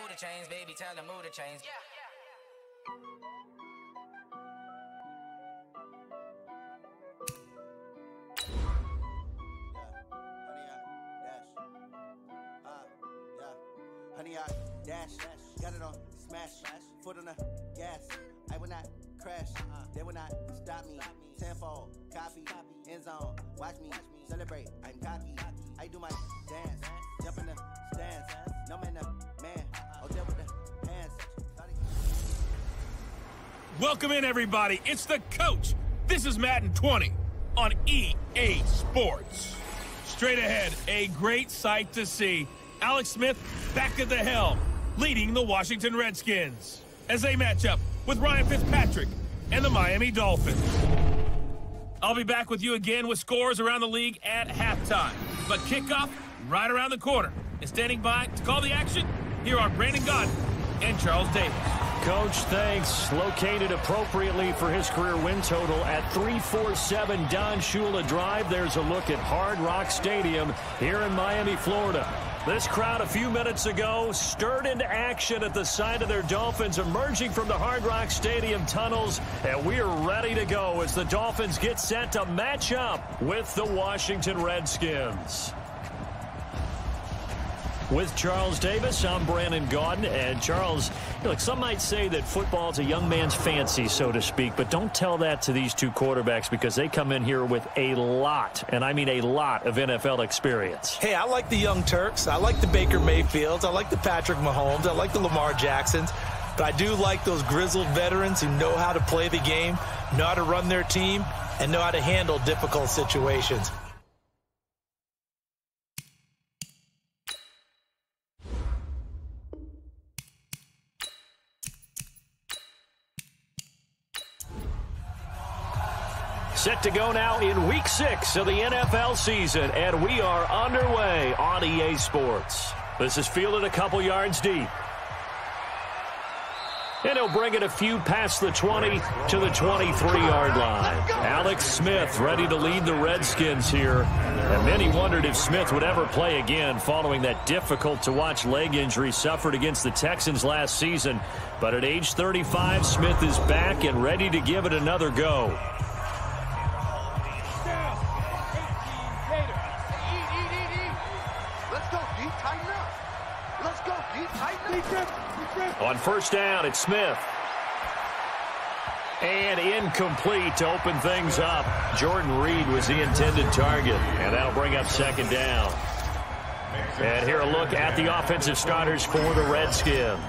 the chains, baby, tell them move the chains. Yeah. Honey, I dash, got it on, smash, foot on the gas. I will not crash, they will not stop me. Tenfold, copy, end zone, watch me celebrate. I'm cocky, I do my dance, jump in the stands. No man, man, oh, there with the hands. Welcome in, everybody. It's the coach. This is Madden 20 on EA Sports. Straight ahead, a great sight to see. Alex Smith back at the helm, leading the Washington Redskins as they match up with Ryan Fitzpatrick and the Miami Dolphins. I'll be back with you again with scores around the league at halftime. But kickoff right around the corner. And standing by to call the action, here are Brandon Godden and Charles Davis. Coach, thanks. Located appropriately for his career win total at 347 Don Shula Drive. There's a look at Hard Rock Stadium here in Miami, Florida. This crowd a few minutes ago stirred into action at the side of their Dolphins, emerging from the Hard Rock Stadium tunnels, and we are ready to go as the Dolphins get set to match up with the Washington Redskins. With Charles Davis, I'm Brandon Gaudin. And Charles, look, some might say that football is a young man's fancy, so to speak, but don't tell that to these two quarterbacks because they come in here with a lot, and I mean a lot, of NFL experience. Hey, I like the young Turks. I like the Baker Mayfields. I like the Patrick Mahomes. I like the Lamar Jacksons. But I do like those grizzled veterans who know how to play the game, know how to run their team, and know how to handle difficult situations. Set to go now in Week 6 of the NFL season, and we are underway on EA Sports. This is fielded a couple yards deep. And he'll bring it a few past the 20 to the 23-yard line. Alex Smith ready to lead the Redskins here. And many wondered if Smith would ever play again following that difficult-to-watch leg injury suffered against the Texans last season. But at age 35, Smith is back and ready to give it another go. On first down, it's Smith. And incomplete to open things up. Jordan Reed was the intended target, and that'll bring up second down. And here a look at the offensive starters for the Redskins.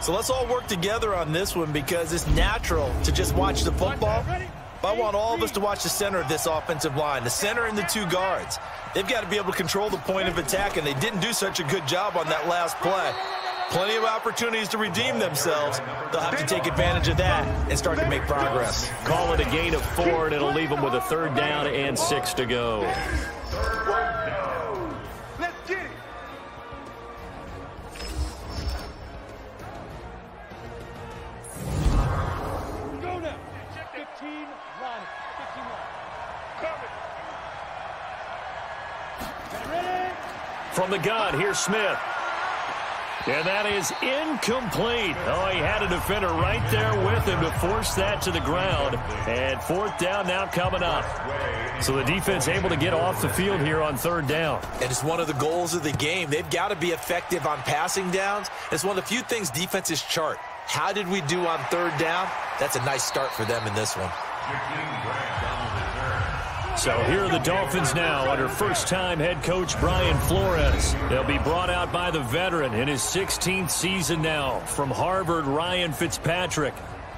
So let's all work together on this one because it's natural to just watch the football. But I want all of us to watch the center of this offensive line, the center and the two guards. They've got to be able to control the point of attack, and they didn't do such a good job on that last play. Plenty of opportunities to redeem themselves. They'll have to take advantage of that and start to make progress. Call it a gain of 4, and it'll leave them with a third down and 6 to go. Let's get it. Go now. 15 line. 15 line. Ready? From the gun, here's Smith. And that is incomplete. Oh, he had a defender right there with him to force that to the ground. And fourth down now coming up. So the defense able to get off the field here on third down. And it's one of the goals of the game. They've got to be effective on passing downs. It's one of the few things defenses chart. How did we do on third down? That's a nice start for them in this one. So here are the Dolphins now under first-time head coach Brian Flores. They'll be brought out by the veteran in his 16th season now from Harvard, Ryan Fitzpatrick.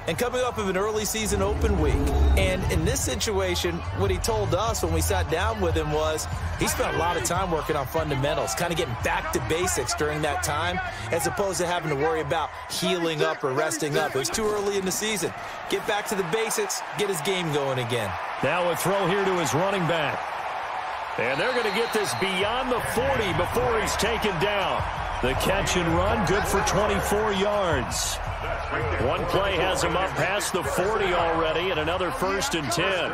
And coming up of an early season open week. And in this situation, what he told us when we sat down with him was he spent a lot of time working on fundamentals, kind of getting back to basics during that time, as opposed to having to worry about healing up or resting up. It was too early in the season. Get back to the basics, get his game going again. Now a throw here to his running back. And they're going to get this beyond the 40 before he's taken down. The catch and run, good for 24 yards. One play has him up past the 40 already, and another 1st and 10.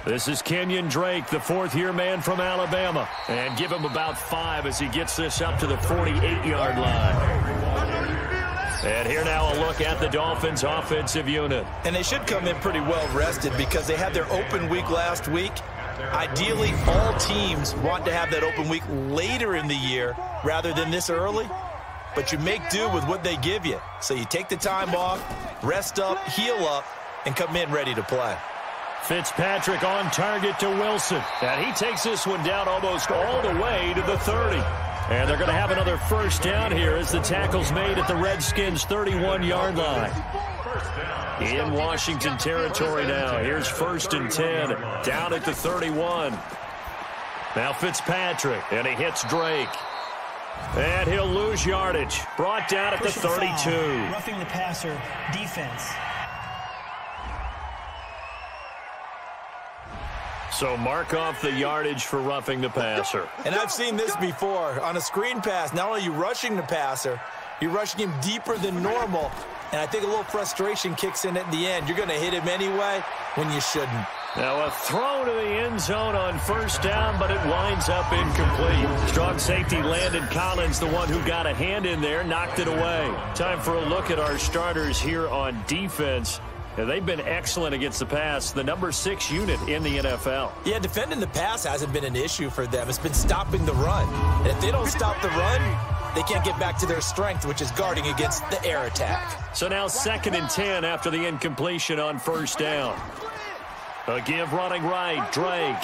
This is Kenyon Drake, the fourth-year man from Alabama. And give him about 5 as he gets this up to the 48-yard line. And here now a look at the Dolphins' offensive unit. And they should come in pretty well rested because they had their open week last week. Ideally, all teams want to have that open week later in the year rather than this early. But you make do with what they give you. So you take the time off, rest up, heal up, and come in ready to play. Fitzpatrick on target to Wilson. And he takes this one down almost all the way to the 30. And they're going to have another first down here as the tackle's made at the Redskins' 31-yard line. In Washington territory now. Here's 1st and 10 down at the 31. Now Fitzpatrick, and he hits Drake. And he'll lose yardage. Brought down at the 32. Roughing the passer, defense. So mark off the yardage for roughing the passer. And I've seen this before. On a screen pass, not only are you rushing the passer, you're rushing him deeper than normal. And I think a little frustration kicks in at the end. You're going to hit him anyway when you shouldn't. Now a throw to the end zone on first down, but it winds up incomplete. Strong safety Landon Collins, the one who got a hand in there, knocked it away. Time for a look at our starters here on defense. They've been excellent against the pass, the number 6 unit in the NFL. Yeah, defending the pass hasn't been an issue for them. It's been stopping the run. And if they don't stop the run, they can't get back to their strength, which is guarding against the air attack. So now 2nd and 10 after the incompletion on first down. A give running right, Drake.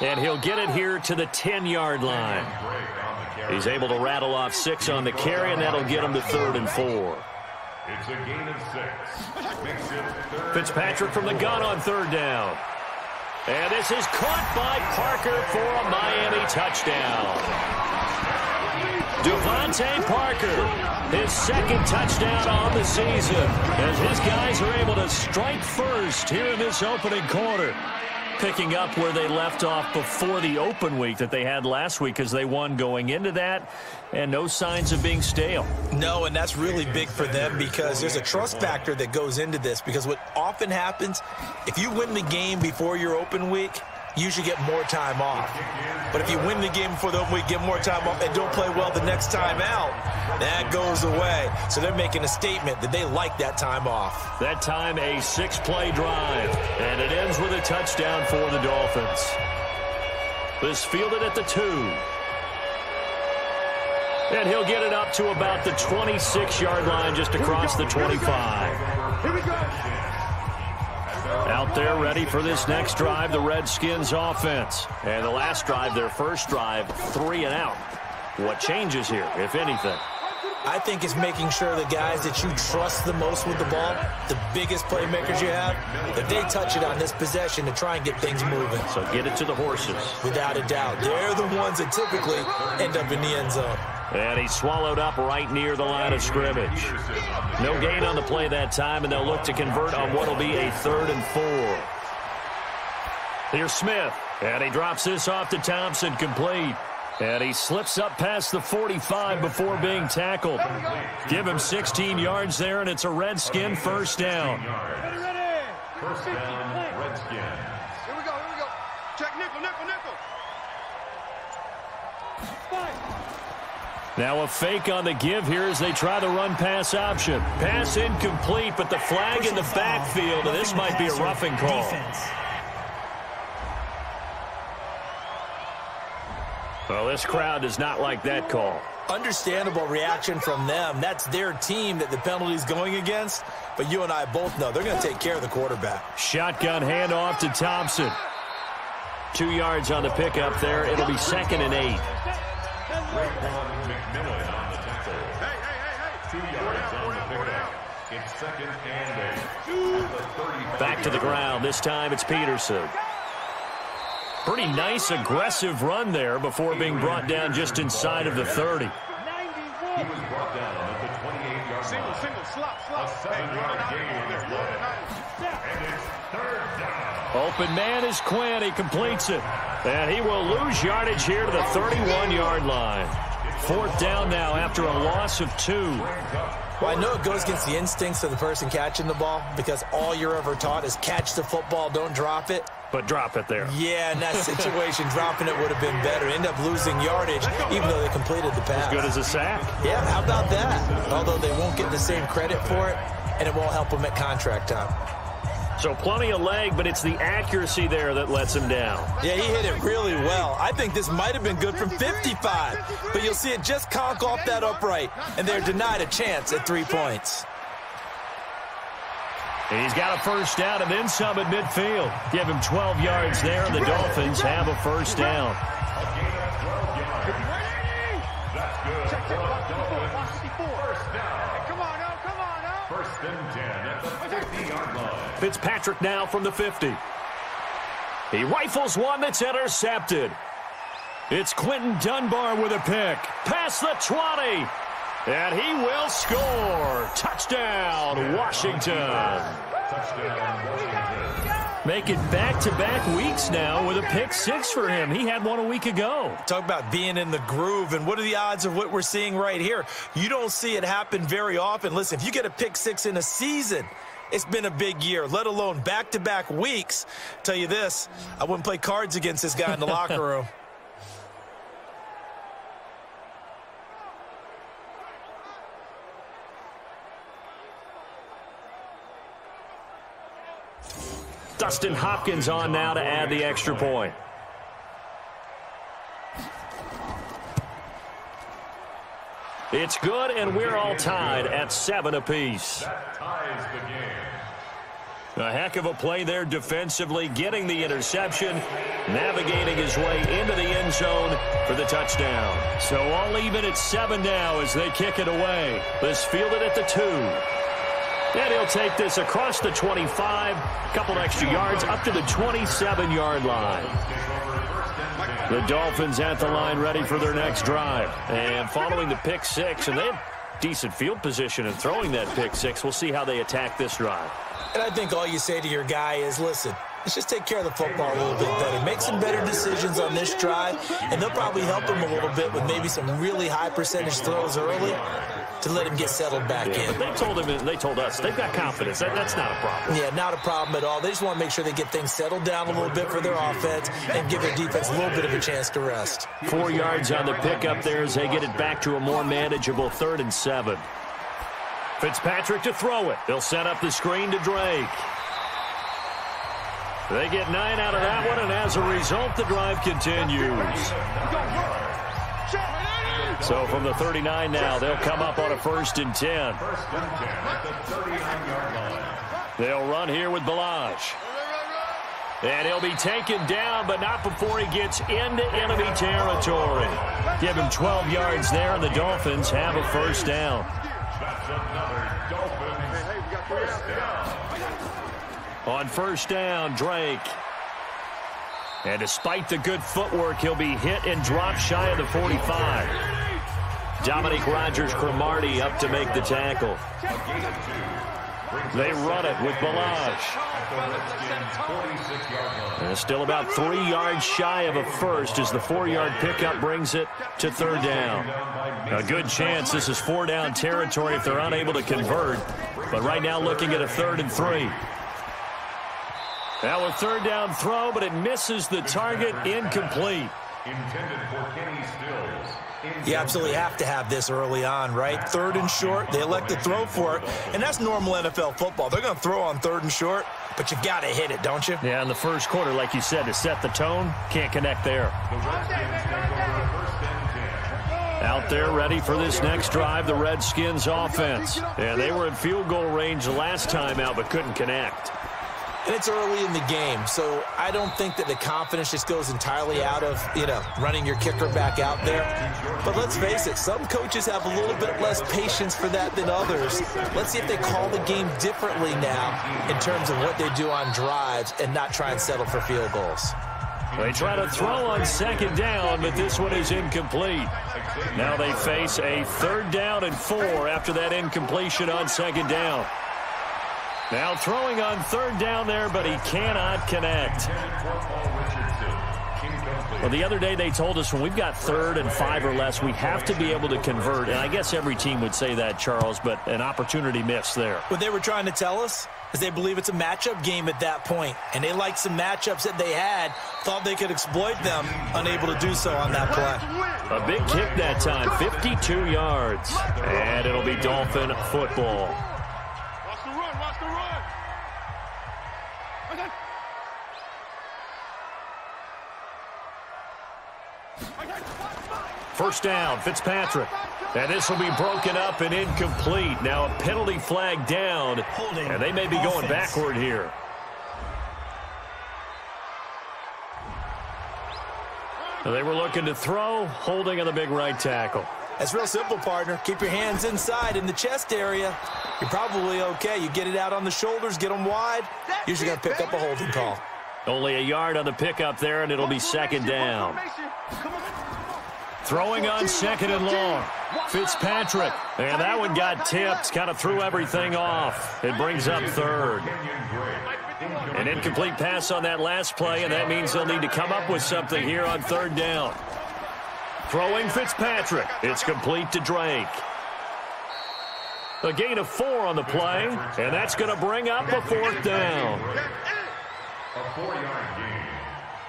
And he'll get it here to the 10-yard line. He's able to rattle off 6 on the carry, and that'll get him to 3rd and 4. It's a gain of 6. Fitzpatrick from the gun on 3rd down. And this is caught by Parker for a Miami touchdown. Devontae Parker, his 2nd touchdown on the season, as his guys are able to strike first here in this opening quarter. Picking up where they left off before the open week that they had last week as they won going into that, and no signs of being stale. No, and that's really big for them because there's a trust factor that goes into this, because what often happens, if you win the game before your open week, you usually get more time off. But if you win the game before the open week, get more time off, and don't play well the next time out, that goes away. So they're making a statement that they like that time off. That time a 6-play drive, and it ends with a touchdown for the Dolphins. This fielded at the 2. And he'll get it up to about the 26-yard line just across the 25. Here we go. Out there ready for this next drive, the Redskins offense. And the last drive, their first drive, 3 and out. What changes here, if anything? I think it's making sure the guys that you trust the most with the ball, the biggest playmakers you have, that they touch it on this possession to try and get things moving. So get it to the horses. Without a doubt. They're the ones that typically end up in the end zone. And he's swallowed up right near the line of scrimmage. No gain on the play that time, and they'll look to convert on what will be a 3rd and 4. Here's Smith, and he drops this off to Thompson, complete. And he slips up past the 45 before being tackled. Give him 16 yards there, and it's a Redskin first down. Ready. First down, Redskins. Here we go. Check nickel. Now a fake on the give here as they try the run-pass option. Pass incomplete, but the flag in the backfield, and this might be a roughing call. Well, this crowd does not like that call. Understandable reaction from them. That's their team that the penalty's going against. But you and I both know they're going to take care of the quarterback. Shotgun handoff to Thompson. 2 yards on the pickup there. It'll be 2nd and 8. McMillan on the tackle. Hey. 2 yards on the pickup. It's 2nd and 8. Back to the ground. This time it's Peterson. Pretty nice, aggressive run there before being brought down just inside of the 30. He was brought down at the 28-yard line. Single, slop. A 7-yard gain on the play. And it's 3rd down. Open man is Quinn. He completes it. And he will lose yardage here to the 31-yard line. 4th down now after a loss of 2. Well, I know it goes against the instincts of the person catching the ball because all you're ever taught is catch the football, don't drop it. but drop it there. Yeah, in that situation, dropping it would have been better. End up losing yardage, even though they completed the pass. As good as a sack. Yeah, how about that? Although they won't get the same credit for it, and it won't help them at contract time. So plenty of leg, but it's the accuracy there that lets him down. Yeah, he hit it really well. I think this might have been good from 55, but you'll see it just conk off that upright, and they're denied a chance at 3 points. He's got a first down and then some at midfield. Give him 12 yards there, and the Dolphins have a first down. First and 10 at the 50-yard line. Fitzpatrick now from the 50. He rifles one that's intercepted. It's Quentin Dunbar with a pick. Past the 20. And he will score. Touchdown, Washington. Make it back-to-back weeks now with a pick 6 for him. He had one a week ago. Talk about being in the groove, and what are the odds of what we're seeing right here? You don't see it happen very often. Listen, if you get a pick 6 in a season, it's been a big year, let alone back-to-back weeks. Tell you this, I wouldn't play cards against this guy in the locker room. Dustin Hopkins on now to add the extra point. It's good, and we're all tied at 7 apiece. That ties the game. A heck of a play there defensively, getting the interception, navigating his way into the end zone for the touchdown. So all even at 7 now as they kick it away. This fielded at the 2. And he'll take this across the 25, couple extra yards up to the 27-yard line. The Dolphins at the line ready for their next drive. And following the pick 6, and they have decent field position in throwing that pick 6. We'll see how they attack this drive. And I think all you say to your guy is, listen, let's just take care of the football a little bit better. Make some better decisions on this drive, and they'll probably help him a little bit with maybe some really high percentage throws early to let him get settled back in. But they told us they've got confidence. That's not a problem. Yeah, not a problem at all. They just want to make sure they get things settled down a little bit for their offense and give their defense a little bit of a chance to rest. 4 yards on the pickup there as they get it back to a more manageable 3rd and 7. Fitzpatrick to throw it. They'll set up the screen to Drake. They get 9 out of that one, and as a result, the drive continues. So from the 39 now, they'll come up on a 1st and 10. They'll run here with Balaj. And he'll be taken down, but not before he gets into enemy territory. Give him 12 yards there, and the Dolphins have a first down. That's another Dolphins first down. On first down, Drake. And despite the good footwork, he'll be hit and dropped shy of the 45. Dominique Rodgers-Cromartie up to make the tackle. They run it with Balaj. And still about 3 yards shy of a first as the 4-yard pickup brings it to 3rd down. A good chance this is 4-down territory if they're unable to convert. But right now looking at a 3rd and 3. Now a 3rd down throw, but it misses the target, incomplete. Intended for Kenny Stills. You absolutely have to have this early on, right? 3rd and short, they elect to throw for it, and that's normal NFL football. They're going to throw on 3rd and short, but you've got to hit it, don't you? Yeah, in the first quarter, like you said, to set the tone, can't connect there. The Redskins take over 1st and 10. Out there ready for this next drive, the Redskins offense. And they were in field goal range the last time out, but couldn't connect. And it's early in the game, so I don't think that the confidence just goes entirely out of, running your kicker back out there. But let's face it, some coaches have a little bit less patience for that than others. Let's see if they call the game differently now in terms of what they do on drives and not try and settle for field goals. They try to throw on 2nd down, but this one is incomplete. Now they face a 3rd down and 4 after that incompletion on 2nd down. Now throwing on 3rd down there, but he cannot connect. Well, the other day they told us when we've got 3rd and 5 or less, we have to be able to convert. And I guess every team would say that, Charles, but an opportunity missed there. What they were trying to tell us, As they believe it's a matchup game at that point, and they liked some matchups that they had, thought they could exploit them, unable to do so on that play. A big kick that time, 52 yards, and it'll be Dolphin football. Watch the run, watch the run. First down, Fitzpatrick. And this will be broken up and incomplete. Now a penalty flag down, and they may be going backward here. They were looking to throw, holding on the big right tackle. That's real simple, partner. Keep your hands inside in the chest area. You're probably okay. You get it out on the shoulders, get them wide. Usually going to pick up a holding call. Only a yard on the pickup there, and it'll be second down. Throwing on second and long. Fitzpatrick. And that one got tipped. Kind of threw everything off. It brings up third. An incomplete pass on that last play, and that means they'll need to come up with something here on third down. Throwing Fitzpatrick. It's complete to Drake. A gain of 4 on the play, and that's going to bring up a fourth down. A 4-yard gain.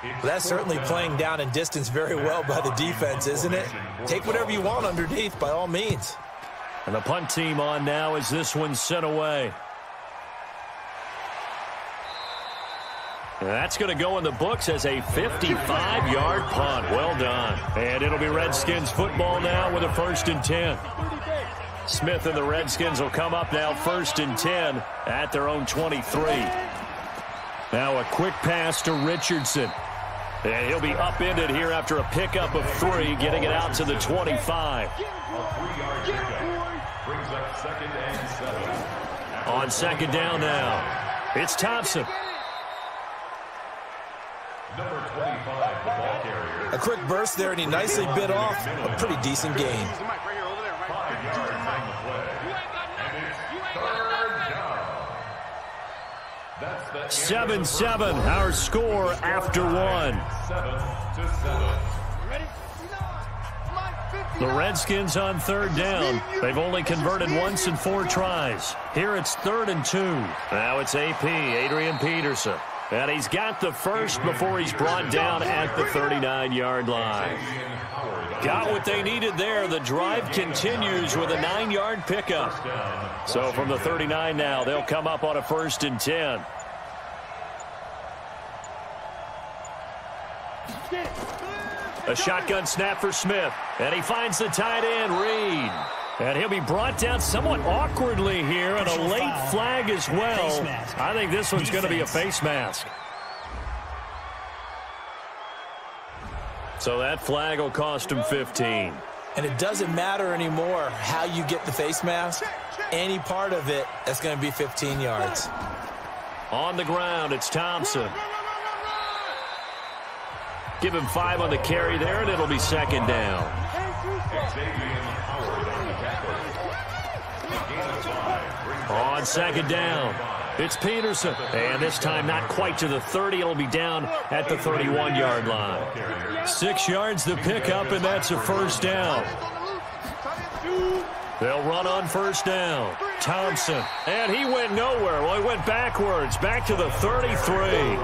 Well, that's certainly playing down in distance very well by the defense, isn't it? Take whatever you want underneath, by all means. And the punt team on now as this one's sent away. And that's going to go in the books as a 55-yard punt. Well done. And it'll be Redskins football now with a 1st and 10. Smith and the Redskins will come up now 1st and 10 at their own 23. Now a quick pass to Richardson. And he'll be upended here after a pickup of 3, getting it out to the 25. A 3-yard pickup brings up 2nd and 7. On second down now, it's Thompson. Number 25, the ball carrier. A quick burst there, and he nicely bit off a pretty decent gain. 5 yards on the play. And it's 3rd down. That's the 7-7, our score after 1. 7-7. The Redskins on third down. They've only converted once in 4 tries. Here it's 3rd and 2. Now it's AP, Adrian Peterson. And he's got the first before he's brought down at the 39-yard line. Got what they needed there. The drive continues with a 9-yard pickup. So from the 39 now, they'll come up on a 1st and 10. A shotgun snap for Smith. And he finds the tight end, Reed. And he'll be brought down somewhat awkwardly here, and a late flag as well. I think this one's going to be a face mask. So that flag will cost him 15. And it doesn't matter anymore how you get the face mask. Any part of it, that's going to be 15 yards. On the ground, it's Thompson. Give him 5 on the carry there, and it'll be second down. On second down, it's Peterson. And this time not quite to the 30. It'll be down at the 31-yard line. 6 yards to pick up, and that's a 1st down. They'll run on 1st down. Thompson. And he went nowhere. Well, he went backwards. Back to the 33.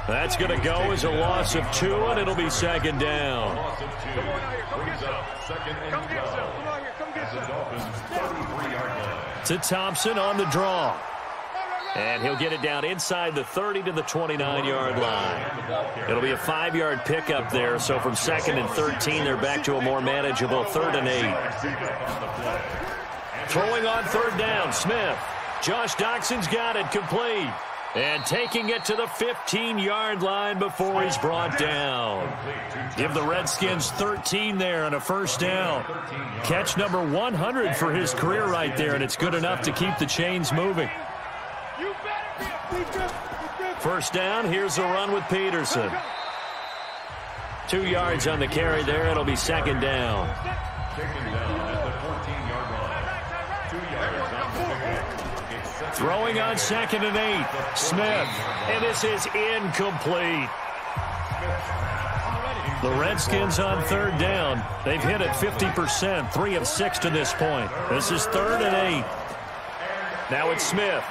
That's going to go as a loss of 2, and it'll be second down. Loss of 2 brings up 2nd and 12. The Dolphins 33-yard line. To Thompson on the draw. And he'll get it down inside the 30 to the 29-yard line. It'll be a 5-yard pickup there, so from 2nd and 13, they're back to a more manageable 3rd and 8. Throwing on 3rd down, Smith. Josh Doxson's got it, complete. And taking it to the 15-yard line before he's brought down. Give the Redskins 13 there and a 1st down. Catch number 100 for his career right there, and it's good enough to keep the chains moving. 1st down, here's a run with Peterson. 2 yards on the carry there, it'll be second down. Taken down at the 14-yard line. 2 yards on the pickup. Throwing on 2nd and 8, Smith. And this is incomplete. The Redskins on 3rd down. They've hit it 50%, 3 of 6 to this point. This is 3rd and 8. Now it's Smith.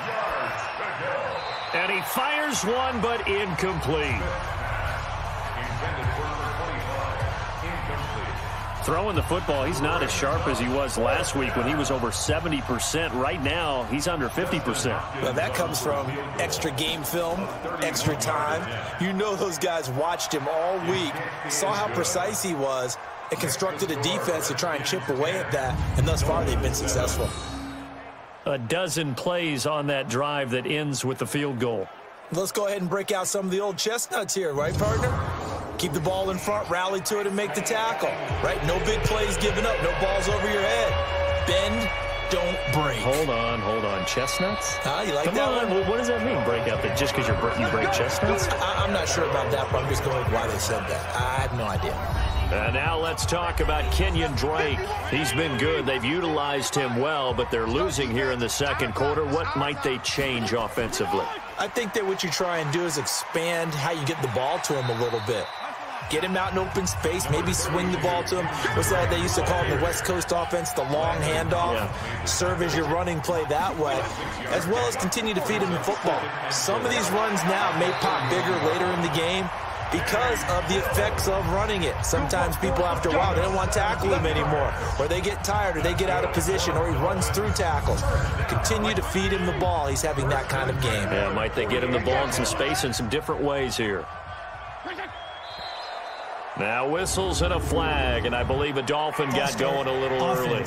And he fires one, but incomplete. Throwing the football, he's not as sharp as he was last week when he was over 70%. Right now, he's under 50%. Well, that comes from extra game film, extra time. You know those guys watched him all week, saw how precise he was, and constructed a defense to try and chip away at that. And thus far, they've been successful. A dozen plays on that drive that ends with the field goal. Let's go ahead and break out some of the old chestnuts here, right, partner? Keep the ball in front, rally to it, and make the tackle, right? No big plays given up, no balls over your head. Bend, don't break. Hold on. Chestnuts? You like Come that on. one? What does that mean, break out? That just because you break chestnuts? I'm not sure about that, but I'm just going with why they said that. I have no idea. And now let's talk about Kenyon Drake. He's been good. They've utilized him well, but they're losing here in the second quarter. What might they change offensively? I think that what you try and do is expand how you get the ball to him a little bit. Get him out in open space, maybe swing the ball to him. What's that they used to call in the West Coast offense, the long handoff? Yeah. Serve as your running play that way, as well as continue to feed him the football. Some of these runs now may pop bigger later in the game because of the effects of running it. Sometimes people, after a while, they don't want to tackle him anymore, or they get tired, or they get out of position, or he runs through tackles. Continue to feed him the ball. He's having that kind of game. Yeah, might they get him the ball in some space in some different ways here. Now whistles and a flag, and I believe a Dolphin got going a little early.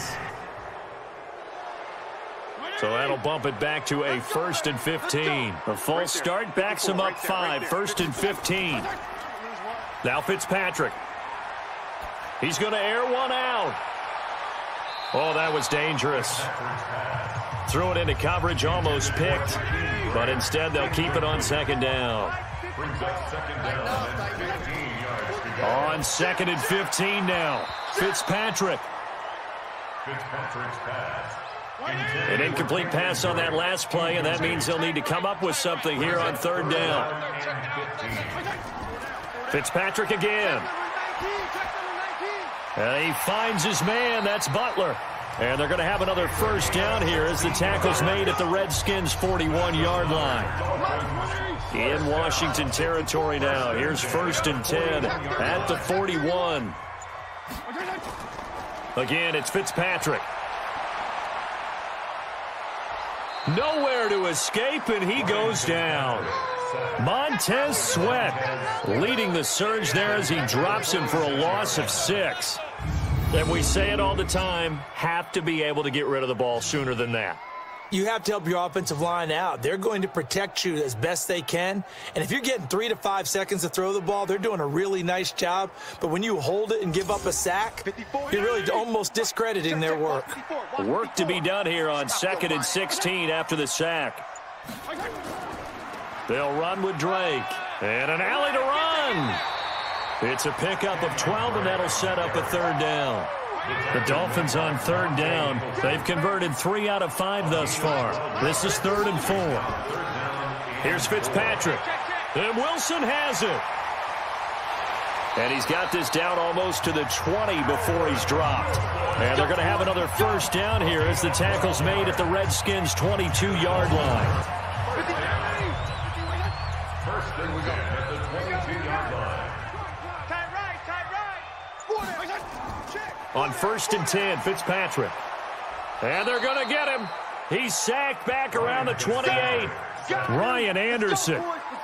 So that'll bump it back to a 1st and 15. A false start backs him up 5, 1st and 15. Now Fitzpatrick. He's going to air one out. Oh, that was dangerous. Threw it into coverage, almost picked, but instead they'll keep it on 2nd down. On 2nd and 15 now. Fitzpatrick. An incomplete pass on that last play, and that means they'll need to come up with something here on 3rd down. Fitzpatrick again. And he finds his man. That's Butler. And they're going to have another 1st down here as the tackle's made at the Redskins' 41-yard line. In Washington territory now. Here's 1st and 10 at the 41. Again, it's Fitzpatrick. Nowhere to escape, and he goes down. Montez Sweat leading the surge there as he drops him for a loss of 6. And we say it all the time, have to be able to get rid of the ball sooner than that. You have to help your offensive line out. They're going to protect you as best they can. And if you're getting 3 to 5 seconds to throw the ball, they're doing a really nice job. But when you hold it and give up a sack, you're really almost discrediting their work. Work to be done here on 2nd and 16 after the sack. They'll run with Drake. And an alley to run. It's a pickup of 12, and that'll set up a 3rd down. The Dolphins on 3rd down. They've converted 3 out of 5 thus far. This is 3rd and 4. Here's Fitzpatrick. And Wilson has it. And he's got this down almost to the 20 before he's dropped. And they're going to have another 1st down here as the tackle's made at the Redskins' 22-yard line. First and 10 at the 22-yard line. On 1st and 10, Fitzpatrick. And they're going to get him. He's sacked back around the 28. Ryan Anderson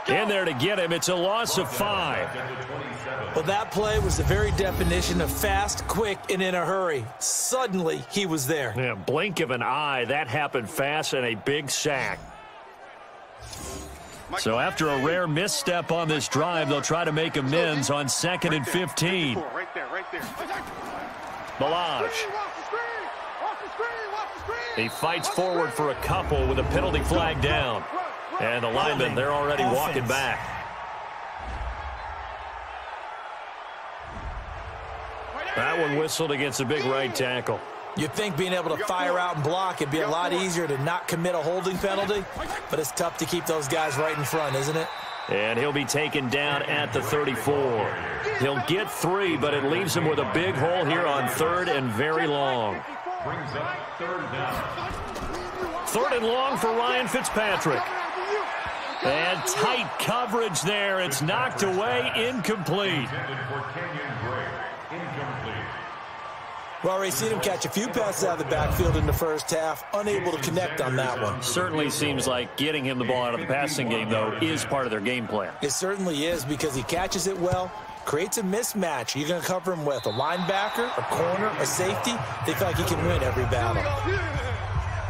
in there to get him. It's a loss of 5. Well, that play was the very definition of fast, quick, and in a hurry. Suddenly, he was there. Yeah, blink of an eye. That happened fast and a big sack. So after a rare misstep on this drive, they'll try to make amends on 2nd and 15. Right there. Balaj. He fights forward for a couple with a penalty flag down. And the linemen, they're already walking back. That one whistled against a big right tackle. You'd think being able to fire out and block, it'd be a lot easier to not commit a holding penalty, but it's tough to keep those guys right in front, isn't it? And he'll be taken down at the 34. He'll get 3, but it leaves him with a big hole here on 3rd and very long. Brings up 3rd down. 3rd and long for Ryan Fitzpatrick. And tight coverage there. It's knocked away, incomplete. Well, we've seen him catch a few passes out of the backfield in the first half, unable to connect on that one. Certainly seems like getting him the ball out of the passing game, though, is part of their game plan. It certainly is, because he catches it well, creates a mismatch. You're going to cover him with a linebacker, a corner, a safety. They feel like he can win every battle.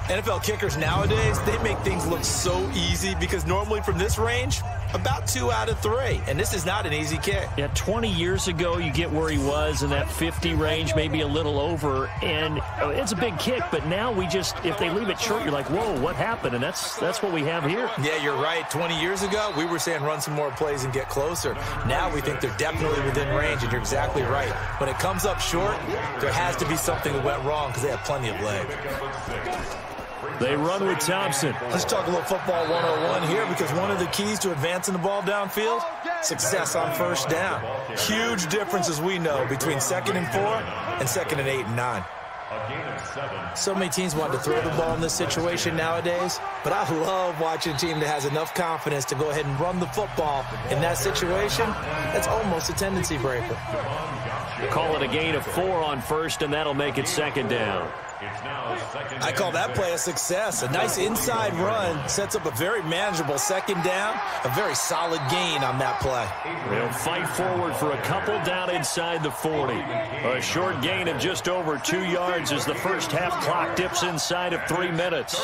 NFL kickers nowadays, they make things look so easy because normally from this range, about 2 out of 3. And this is not an easy kick. Yeah, 20 years ago, you get where he was in that 50 range, maybe a little over. And it's a big kick, but now we just, if they leave it short, you're like, whoa, what happened? And that's what we have here. Yeah, you're right. 20 years ago, we were saying run some more plays and get closer. Now we think they're definitely within range, and you're exactly right. When it comes up short, there has to be something that went wrong because they have plenty of leg. They run with Thompson. Let's talk a little football 101 here, because one of the keys to advancing the ball downfield, success on first down. Huge difference, as we know, between 2nd and 4 and 2nd and 8 and 9. So many teams want to throw the ball in this situation nowadays, but I love watching a team that has enough confidence to go ahead and run the football in that situation. That's almost a tendency breaker. Call it a gain of 4 on first, and that'll make it 2nd down. I call that play a success. A nice inside run sets up a very manageable 2nd down, a very solid gain on that play. They'll fight forward for a couple down inside the 40. A short gain of just over 2 yards as the first half clock dips inside of 3 minutes.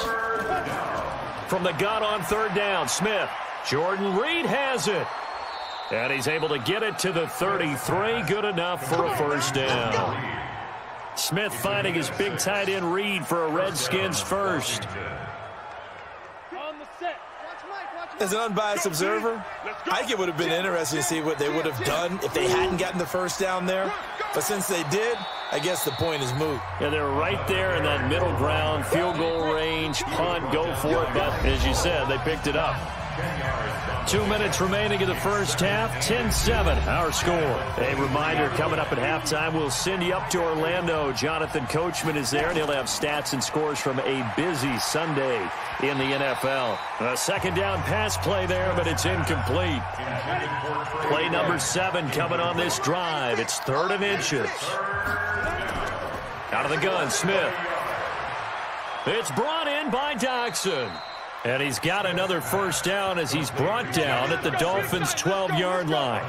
From the gun on 3rd down, Smith. Jordan Reed has it. And he's able to get it to the 33. Good enough for a first down. Smith finding his big tight end Reed for a Redskins first. As an unbiased observer, I think it would have been interesting to see what they would have done if they hadn't gotten the first down there. But since they did, I guess the point is moot. Yeah, they're right there in that middle ground, field goal range, punt, go for it. But as you said, they picked it up. 2 minutes remaining in the first half, 10-7, our score. A reminder, coming up at halftime, we'll send you up to Orlando. Jonathan Coachman is there, and he'll have stats and scores from a busy Sunday in the NFL. A 2nd down pass play there, but it's incomplete. Play number 7 coming on this drive. It's 3rd and inches. Out of the gun, Smith. It's brought in by Doxson. And he's got another first down as he's brought down at the Dolphins' 12-yard line.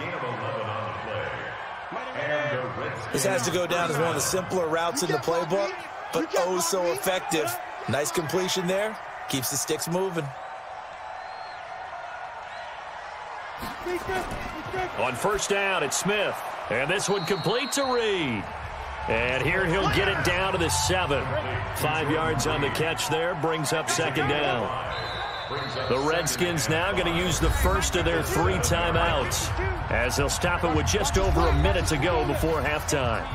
This has to go down as one of the simpler routes in the playbook, but oh so effective. Nice completion there. Keeps the sticks moving. On first down, it's Smith. And this one complete to Reed. And here he'll get it down to the 7. 5 yards on the catch there, brings up 2nd down. The Redskins now going to use the first of their 3 timeouts, as they'll stop it with just over a minute to go before halftime.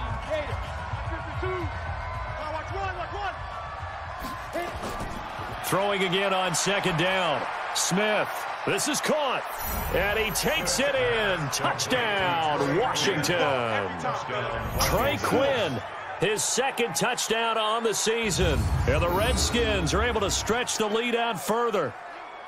Throwing again on 2nd down. Smith. This is caught. And he takes it in. Touchdown, Washington. Trey Quinn, his 2nd touchdown on the season. And the Redskins are able to stretch the lead out further.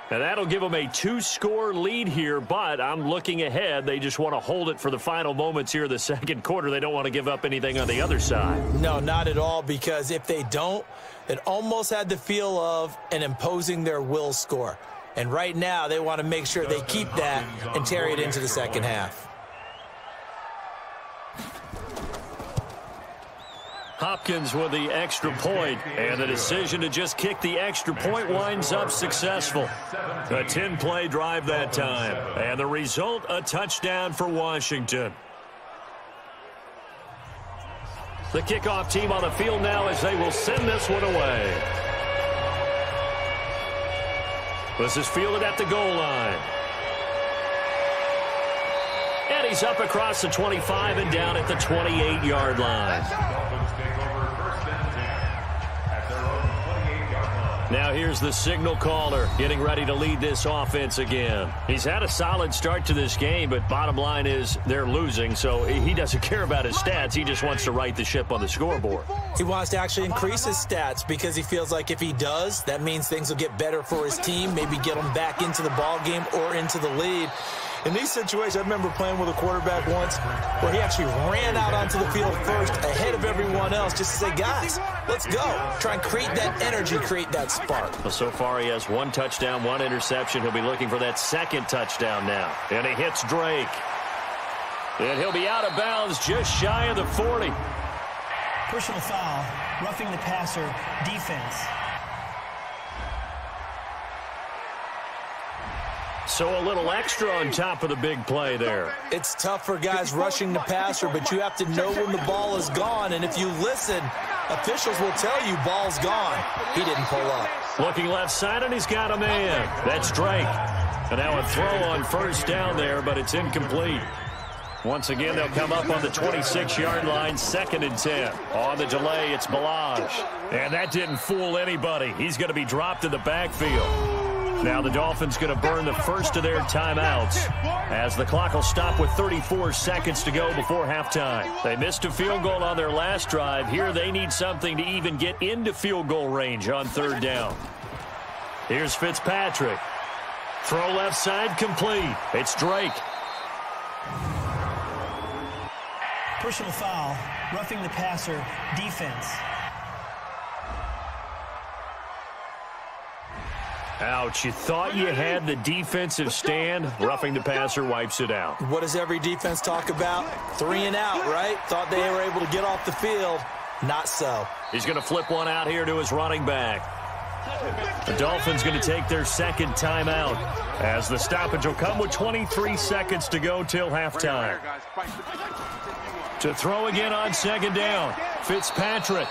And that'll give them a 2-score lead here, but I'm looking ahead. They just want to hold it for the final moments here of the 2nd quarter. They don't want to give up anything on the other side. No, not at all, because if they don't, it almost had the feel of an imposing their will score. And right now, they want to make sure they keep that and carry it into the 2nd half. Hopkins with the extra point, and the decision to just kick the extra point winds up successful. A 10-play drive that time, and the result, a touchdown for Washington. The kickoff team on the field now as they will send this one away. This is fielded at the goal line. And he's up across the 25 and down at the 28-yard line. Now here's the signal caller getting ready to lead this offense again. He's had a solid start to this game, but bottom line is they're losing, so he doesn't care about his stats. He just wants to right the ship on the scoreboard. He wants to actually increase his stats because he feels like if he does, that means things will get better for his team, maybe get them back into the ball game or into the lead. In these situations, I remember playing with a quarterback once where he actually ran out onto the field first ahead of everyone else just to say, guys, let's go. Try and create that energy, create that spark. Well, so far he has 1 touchdown, 1 interception. He'll be looking for that second touchdown now. And he hits Drake. And he'll be out of bounds just shy of the 40. Personal foul, roughing the passer, defense. So a little extra on top of the big play there. It's tough for guys rushing the passer, but you have to know when the ball is gone. And if you listen, officials will tell you ball's gone. He didn't pull up. Looking left side, and he's got a man. That's Drake. And now a throw on first down there, but it's incomplete. Once again, they'll come up on the 26-yard line, 2nd and 10. On the delay, it's Balaj. And that didn't fool anybody. He's going to be dropped in the backfield. Now the Dolphins going to burn the first of their timeouts as the clock will stop with 34 seconds to go before halftime. They missed a field goal on their last drive. Here they need something to even get into field goal range on 3rd down. Here's Fitzpatrick. Throw left side complete. It's Drake. Personal foul, roughing the passer, defense. Ouch, you thought you had the defensive stand. Roughing the passer wipes it out. What does every defense talk about? 3 and out, right? Thought they were able to get off the field. Not so. He's going to flip one out here to his running back. The Dolphins going to take their 2nd timeout as the stoppage will come with 23 seconds to go till halftime. To throw again on 2nd down, Fitzpatrick.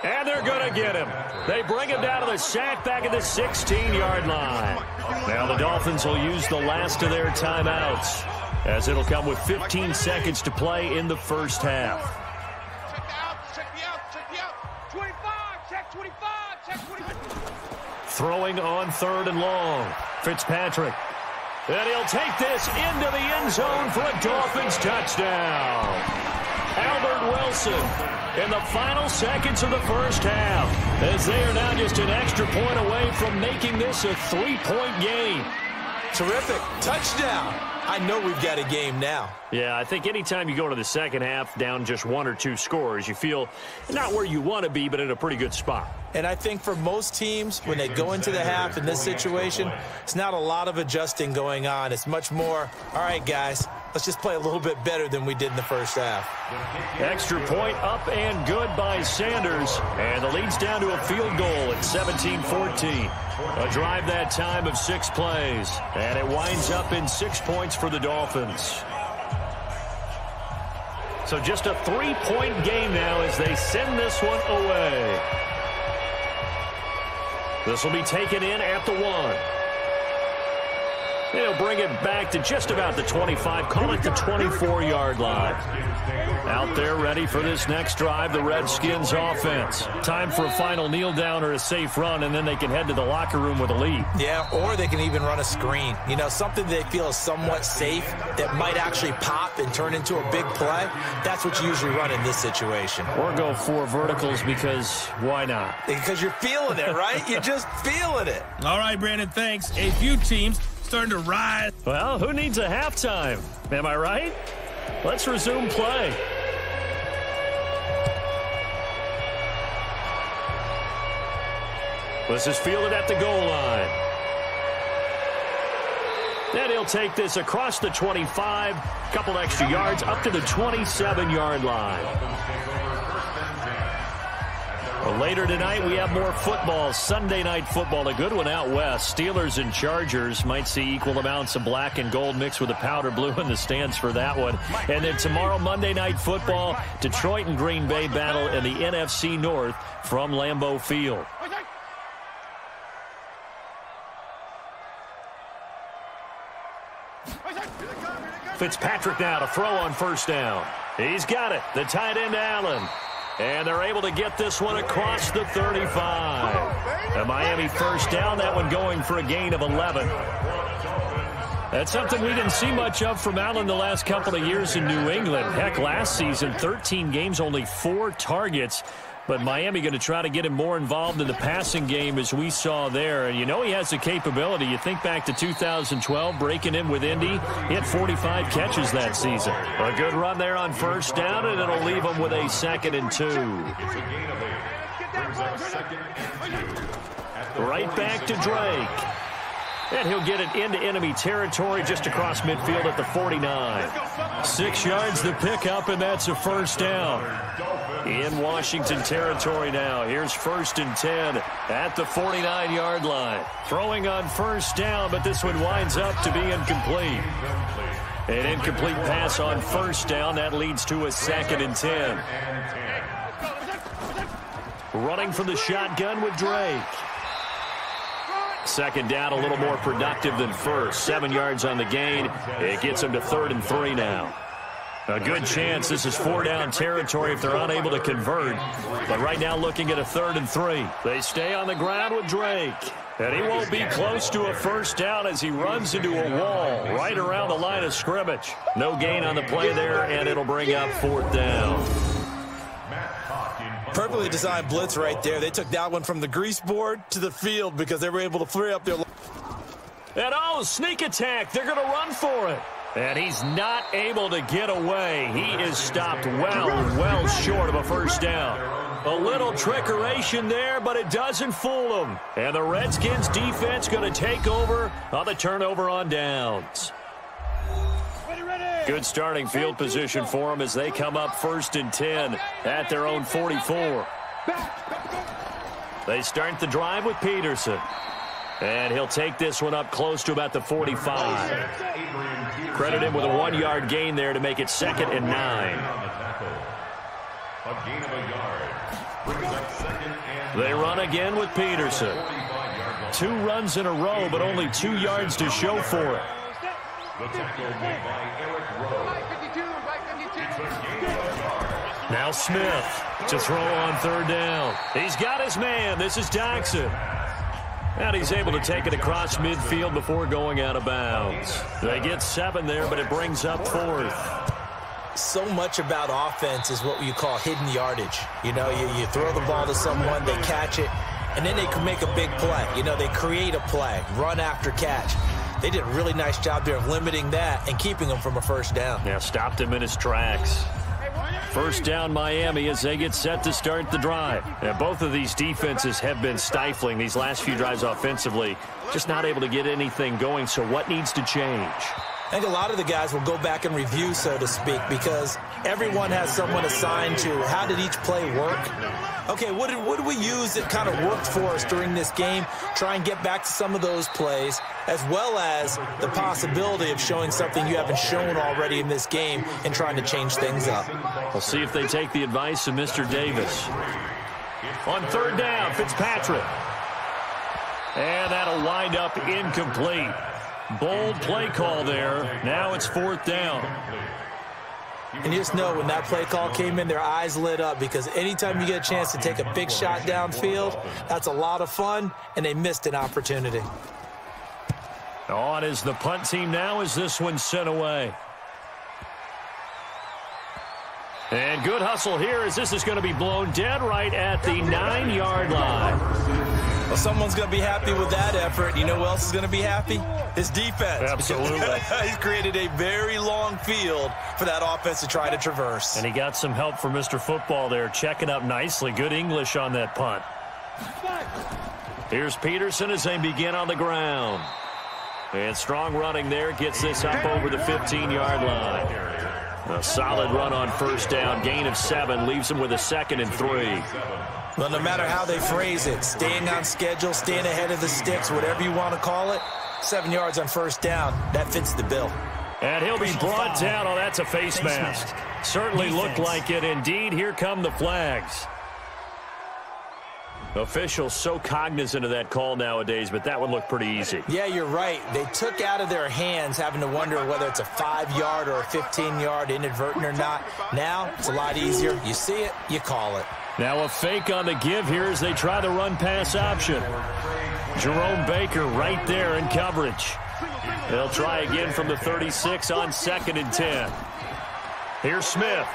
And they're going to get him. They bring him down to the sack back at the 16-yard line. Now the Dolphins will use the last of their timeouts as it'll come with 15 seconds to play in the first half. Check 25. Throwing on 3rd and long. Fitzpatrick. And he'll take this into the end zone for a Dolphins touchdown. Albert Wilson in the final seconds of the first half, as they are now just an extra point away from making this a 3-point game. Terrific. Touchdown. I know we've got a game now. Yeah, I think anytime you go to the second half down just 1 or 2 scores, you feel not where you want to be, but in a pretty good spot. And I think for most teams, when they go into the half in this situation, it's not a lot of adjusting going on. It's much more, all right, guys, let's just play a little bit better than we did in the first half. Extra point up and good by Sanders. And the lead's down to a field goal at 17-14. A drive that time of 6 plays. And it winds up in 6 points for the Dolphins. So just a 3-point game now as they send this one away. This will be taken in at the 1. They'll bring it back to just about the 25, call it the 24-yard line. Out there ready for this next drive, the Redskins offense. Time for a final kneel down or a safe run, and then they can head to the locker room with a lead. Yeah, or they can even run a screen. You know, something they feel is somewhat safe that might actually pop and turn into a big play. That's what you usually run in this situation. Or go 4 verticals because why not? Because you're feeling it, right? You're just feeling it. All right, Brandon, thanks. A few teams starting to rise. Well, who needs a halftime? Am I right? Let's resume play. This is fielded at the goal line. And he'll take this across the 25, couple extra yards up to the 27-yard line. Well, later tonight, we have more football, Sunday night football, a good one out west. Steelers and Chargers might see equal amounts of black and gold mixed with the powder blue in the stands for that one. And then tomorrow, Monday night football, Detroit and Green Bay battle in the NFC North from Lambeau Field. Fitzpatrick now to throw on first down. He's got it. The tight end, Allen. And they're able to get this one across the 35. A Miami first down, that one going for a gain of 11. That's something we didn't see much of from Allen the last couple of years in New England. Heck, last season, 13 games, only 4 targets. But Miami going to try to get him more involved in the passing game as we saw there. And you know he has the capability. You think back to 2012, breaking in with Indy. He had 45 catches that season. A good run there on first down, and it'll leave him with a 2nd and 2. Right back to Drake. And he'll get it into enemy territory just across midfield at the 49. 6 yards the pickup, and that's a first down. In Washington territory now. Here's 1st and 10 at the 49-yard line. Throwing on first down, but this one winds up to be incomplete. An incomplete pass on first down. That leads to a 2nd and 10. Running from the shotgun with Drake. 2nd down, a little more productive than first. 7 yards on the gain. It gets him to 3rd and 3 now. A good chance this is 4-down territory if they're unable to convert. But right now looking at a 3rd and 3. They stay on the ground with Drake. And he won't be close to a first down as he runs into a wall right around the line of scrimmage. No gain on the play there, and it'll bring up 4th down. Perfectly designed blitz right there. They took that one from the grease board to the field because they were able to free up their... And sneak attack. They're going to run for it. And he's not able to get away. He is stopped well short of a first down. A little trickeration there, but it doesn't fool him. And the Redskins defense going to take over on the turnover on downs. Good starting field position for them as they come up 1st and 10 at their own 44. They start the drive with Peterson. And he'll take this one up close to about the 45. Credit him with a 1-yard gain there to make it 2nd and 9. They run again with Peterson. 2 runs in a row, but only 2 yards to show for it. Now Smith to throw on 3rd down. He's got his man. This is Doxson. And he's able to take it across midfield before going out of bounds. They get 7 there, but it brings up 4th. So much about offense is what you call hidden yardage. You know, you throw the ball to someone, they catch it, and then they can make a big play. You know, they create a play, run after catch. They did a really nice job there of limiting that and keeping him from a first down. Yeah, stopped him in his tracks. First down Miami as they get set to start the drive. And both of these defenses have been stifling these last few drives offensively. Just not able to get anything going, so what needs to change? I think a lot of the guys will go back and review, so to speak, because everyone has someone assigned to how did each play work. Okay, what did we use that kind of worked for us during this game? Try and get back to some of those plays, as well as the possibility of showing something you haven't shown already in this game and trying to change things up. We'll see if they take the advice of Mr. Davis. On 3rd down, Fitzpatrick. And that'll wind up incomplete. Bold play call there. Now it's 4th down. And you just know when that play call came in, their eyes lit up, because anytime you get a chance to take a big shot downfield, that's a lot of fun, and they missed an opportunity. On is the punt team now as this one's sent away. And good hustle here as this is going to be blown dead right at the 9-yard line. Well, someone's going to be happy with that effort. You know who else is going to be happy? His defense. Absolutely. He's created a very long field for that offense to try to traverse. And he got some help from Mr. Football there, checking up nicely. Good English on that punt. Here's Peterson as they begin on the ground. And strong running there gets this up over the 15-yard line. A solid run on first down. Gain of 7 leaves him with a 2nd and 3. Well, no matter how they phrase it, staying on schedule, staying ahead of the sticks, whatever you want to call it, 7 yards on first down, that fits the bill. And he'll be brought down. Oh, that's a face mask. Certainly looked like it. Indeed, here come the flags. Officials so cognizant of that call nowadays, but that would look pretty easy. Yeah, you're right. They took out of their hands having to wonder whether it's a 5-yard or a 15-yard inadvertent or not. Now, it's a lot easier. You see it, you call it. Now a fake on the give here as they try the run-pass option. Jerome Baker right there in coverage. They'll try again from the 36 on 2nd and 10. Here's Smith.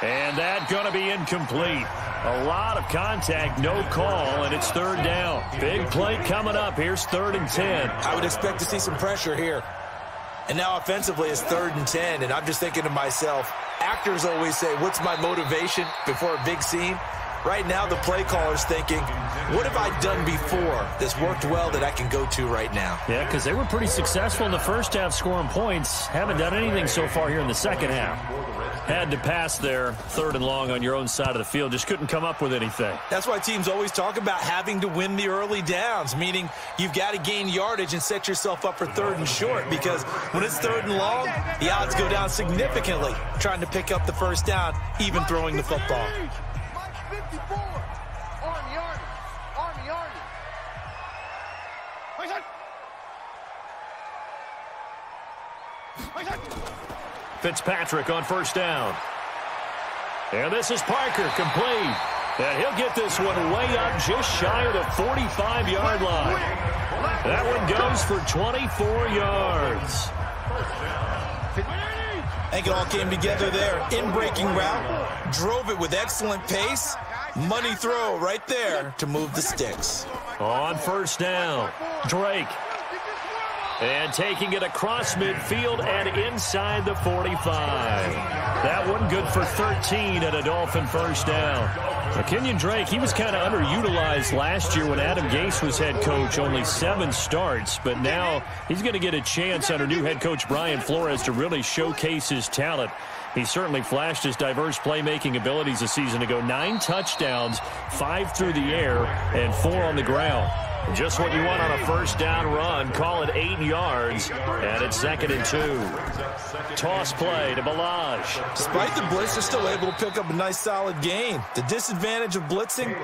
And that's going to be incomplete. A lot of contact, no call, and it's 3rd down. Big play coming up. Here's 3rd and 10. I would expect to see some pressure here. And now offensively it's 3rd and 10, and I'm just thinking to myself, actors always say, what's my motivation before a big scene? Right now the play caller's thinking, what have I done before that's worked well that I can go to right now? Yeah, because they were pretty successful in the first half scoring points. Haven't done anything so far here in the second half. Had to pass there, 3rd and long on your own side of the field. Just couldn't come up with anything. That's why teams always talk about having to win the early downs, meaning you've got to gain yardage and set yourself up for 3rd and short, because when it's 3rd and long, the odds go down significantly trying to pick up the first down, even throwing the football. Fitzpatrick on 1st down. And this is Parker, complete. And he'll get this one way up just shy of the 45-yard line. That one goes for 24 yards. I think it all came together there. In-breaking route, drove it with excellent pace. Money throw right there to move the sticks. On 1st down, Drake. And taking it across midfield and inside the 45. That one good for 13 and a Dolphin 1st down. Now, Kenyon Drake, he was kind of underutilized last year when Adam Gase was head coach. Only 7 starts, but now he's going to get a chance under new head coach Brian Flores to really showcase his talent. He certainly flashed his diverse playmaking abilities a season ago. 9 touchdowns, 5 through the air, and 4 on the ground. Just what you want on a 1st down run. Call it 8 yards, and it's 2nd and 2. Toss play to Balaj. Despite the blitz, they're still able to pick up a nice solid gain. The disadvantage of blitzing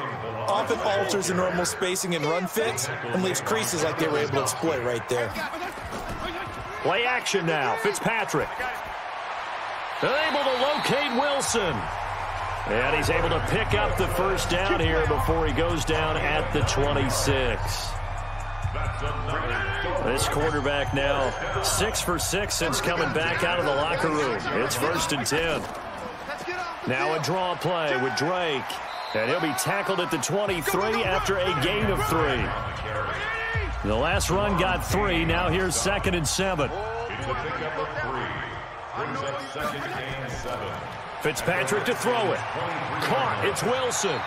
often alters the normal spacing and run fits and leaves creases like they were able to exploit right there. Play action now. Fitzpatrick. They're able to locate Wilson. And he's able to pick up the 1st down here before he goes down at the 26. This quarterback now 6 for 6 since coming back out of the locker room. It's 1st and 10. Now a draw play with Drake. And he'll be tackled at the 23 after a gain of 3. The last run got 3. Now here's 2nd and 7. Fitzpatrick to throw it. Caught. It's Wilson.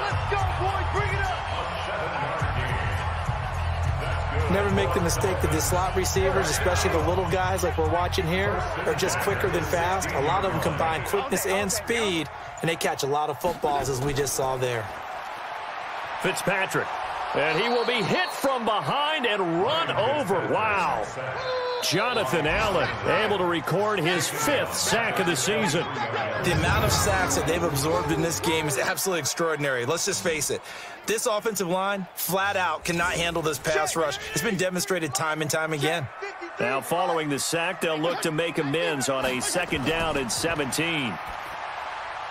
Let's go, boys. Bring it up. Never make the mistake that the slot receivers, especially the little guys like we're watching here, are just quicker than fast. A lot of them combine quickness and speed, and they catch a lot of footballs, as we just saw there. Fitzpatrick. And he will be hit from behind and run over. Wow. Jonathan Allen able to record his 5th sack of the season. The amount of sacks that they've absorbed in this game is absolutely extraordinary. Let's just face it. This offensive line, flat out, cannot handle this pass rush. It's been demonstrated time and time again. Now following the sack, they'll look to make amends on a 2nd down and 17.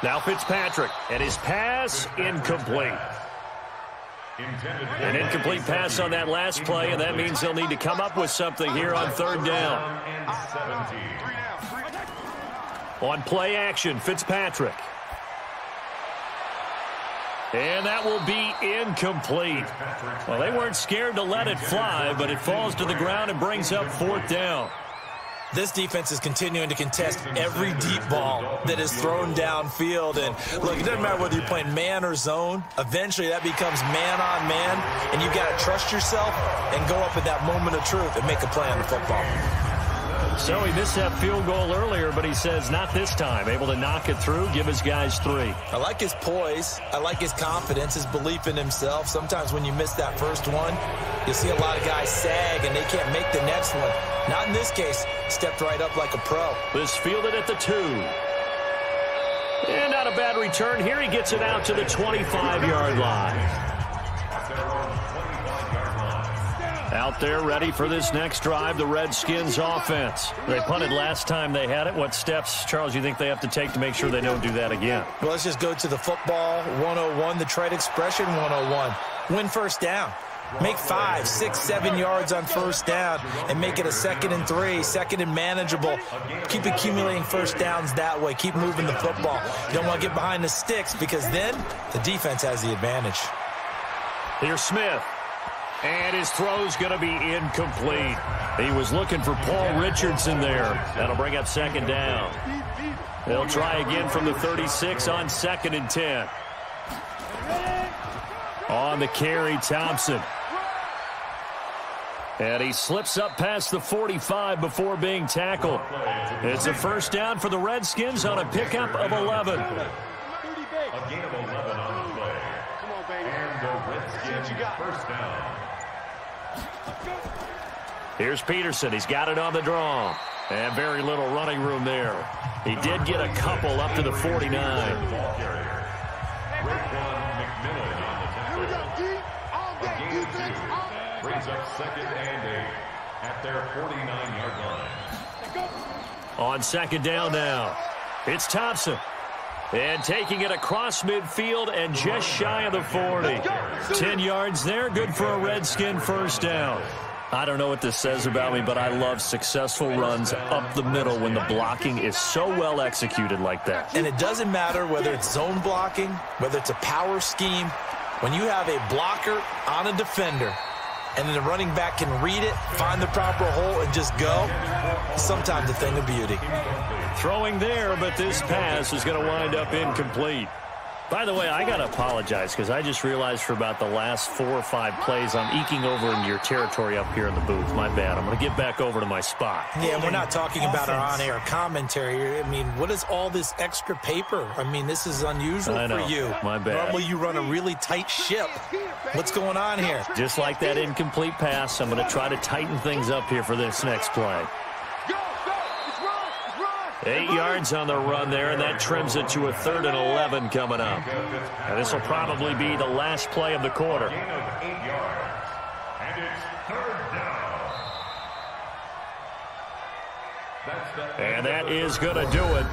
Now Fitzpatrick, and his pass incomplete. An incomplete pass on that last play, and that means they'll need to come up with something here on 3rd down. On play action, Fitzpatrick. And that will be incomplete. Well, they weren't scared to let it fly, but it falls to the ground and brings up 4th down. This defense is continuing to contest every deep ball that is thrown downfield. And look, it doesn't matter whether you're playing man or zone. Eventually that becomes man on man, and you've got to trust yourself and go up at that moment of truth and make a play on the football. So he missed that field goal earlier, but he says not this time. Able to knock it through, give his guys 3. I like his poise. I like his confidence, his belief in himself. Sometimes when you miss that first one, you see a lot of guys sag and they can't make the next one. Not in this case. Stepped right up like a pro. This fielded at the 2. And not a bad return here. He gets it out to the 25-yard line. Out there ready for this next drive, the Redskins offense. They punted last time they had it. What steps, Charles, you think they have to take to make sure they don't do that again? Well, let's just go to the football 101, the trade expression 101. Win first down. Make 5, 6, 7 yards on first down and make it a 2nd and 3, 2nd and manageable. Keep accumulating first downs that way. Keep moving the football. You don't want to get behind the sticks because then the defense has the advantage. Here's Smith. And his throw's going to be incomplete. He was looking for Paul Richardson there. That'll bring up 2nd down. They'll try again from the 36 on 2nd and 10. On the carry, Thompson. And he slips up past the 45 before being tackled. It's a first down for the Redskins on a pickup of 11. A gain of 11 on the play. Come on, baby. And the Redskins first down. Here's Peterson. He's got it on the draw. And very little running room there. He did get a couple up to the 49. Brings up 2nd and 8 at their 49-yard line. On 2nd down now, it's Thompson. And taking it across midfield and just shy of the 40. 10 yards there, good for a Redskin first down. I don't know what this says about me, but I love successful runs up the middle when the blocking is so well executed like that. And it doesn't matter whether it's zone blocking, whether it's a power scheme. When you have a blocker on a defender and then the running back can read it, find the proper hole, and just go, sometimes a thing of beauty. Throwing there, but this pass is going to wind up incomplete. By the way, I got to apologize because I just realized for about the last 4 or 5 plays, I'm eking over into your territory up here in the booth. My bad. I'm going to get back over to my spot. Yeah, we're not talking about our on-air commentary. I mean, what is all this extra paper? I mean, this is unusual for you. My bad. Normally you run a really tight ship. What's going on here? Just like that incomplete pass, I'm going to try to tighten things up here for this next play. 8 yards on the run there, and that trims it to a 3rd and 11 coming up. And this will probably be the last play of the quarter. Gain of 8 yards. And it's 3rd down. And that is going to do it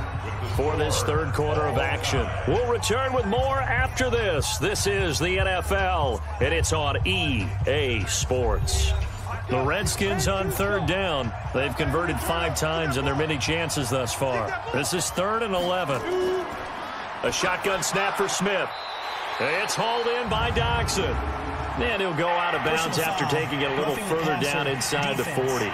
for this 3rd quarter of action. We'll return with more after this. This is the NFL, and it's on EA Sports. The Redskins on 3rd down. They've converted 5 times in their many chances thus far. This is 3rd and 11. A shotgun snap for Smith. It's hauled in by Doxson. And he'll go out of bounds after taking it a little further down inside the 40.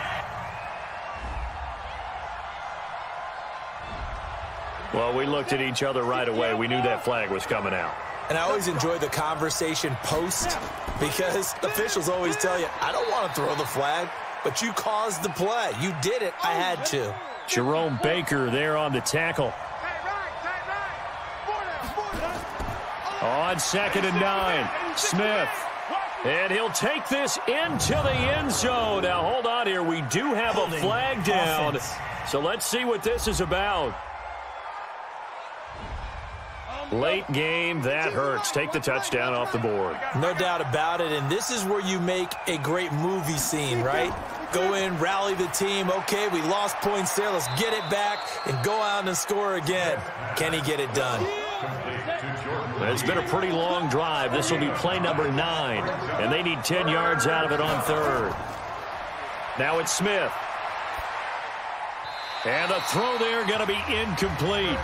Well, we looked at each other right away. We knew that flag was coming out. And I always enjoy the conversation post because officials always tell you, I don't want to throw the flag, but you caused the play. You did it. I had to. Jerome Baker there on the tackle. On 2nd and 9, Smith. And he'll take this into the end zone. Now, hold on here. We do have a flag down. So let's see what this is about. Late game, that hurts. Take the touchdown off the board. No doubt about it, and this is where you make a great movie scene, right? Go in, rally the team. Okay, we lost points there. Let's get it back and go out and score again. Can he get it done? It's been a pretty long drive. This will be play number 9, and they need 10 yards out of it on 3rd. Now it's Smith. And the throw there going to be incomplete.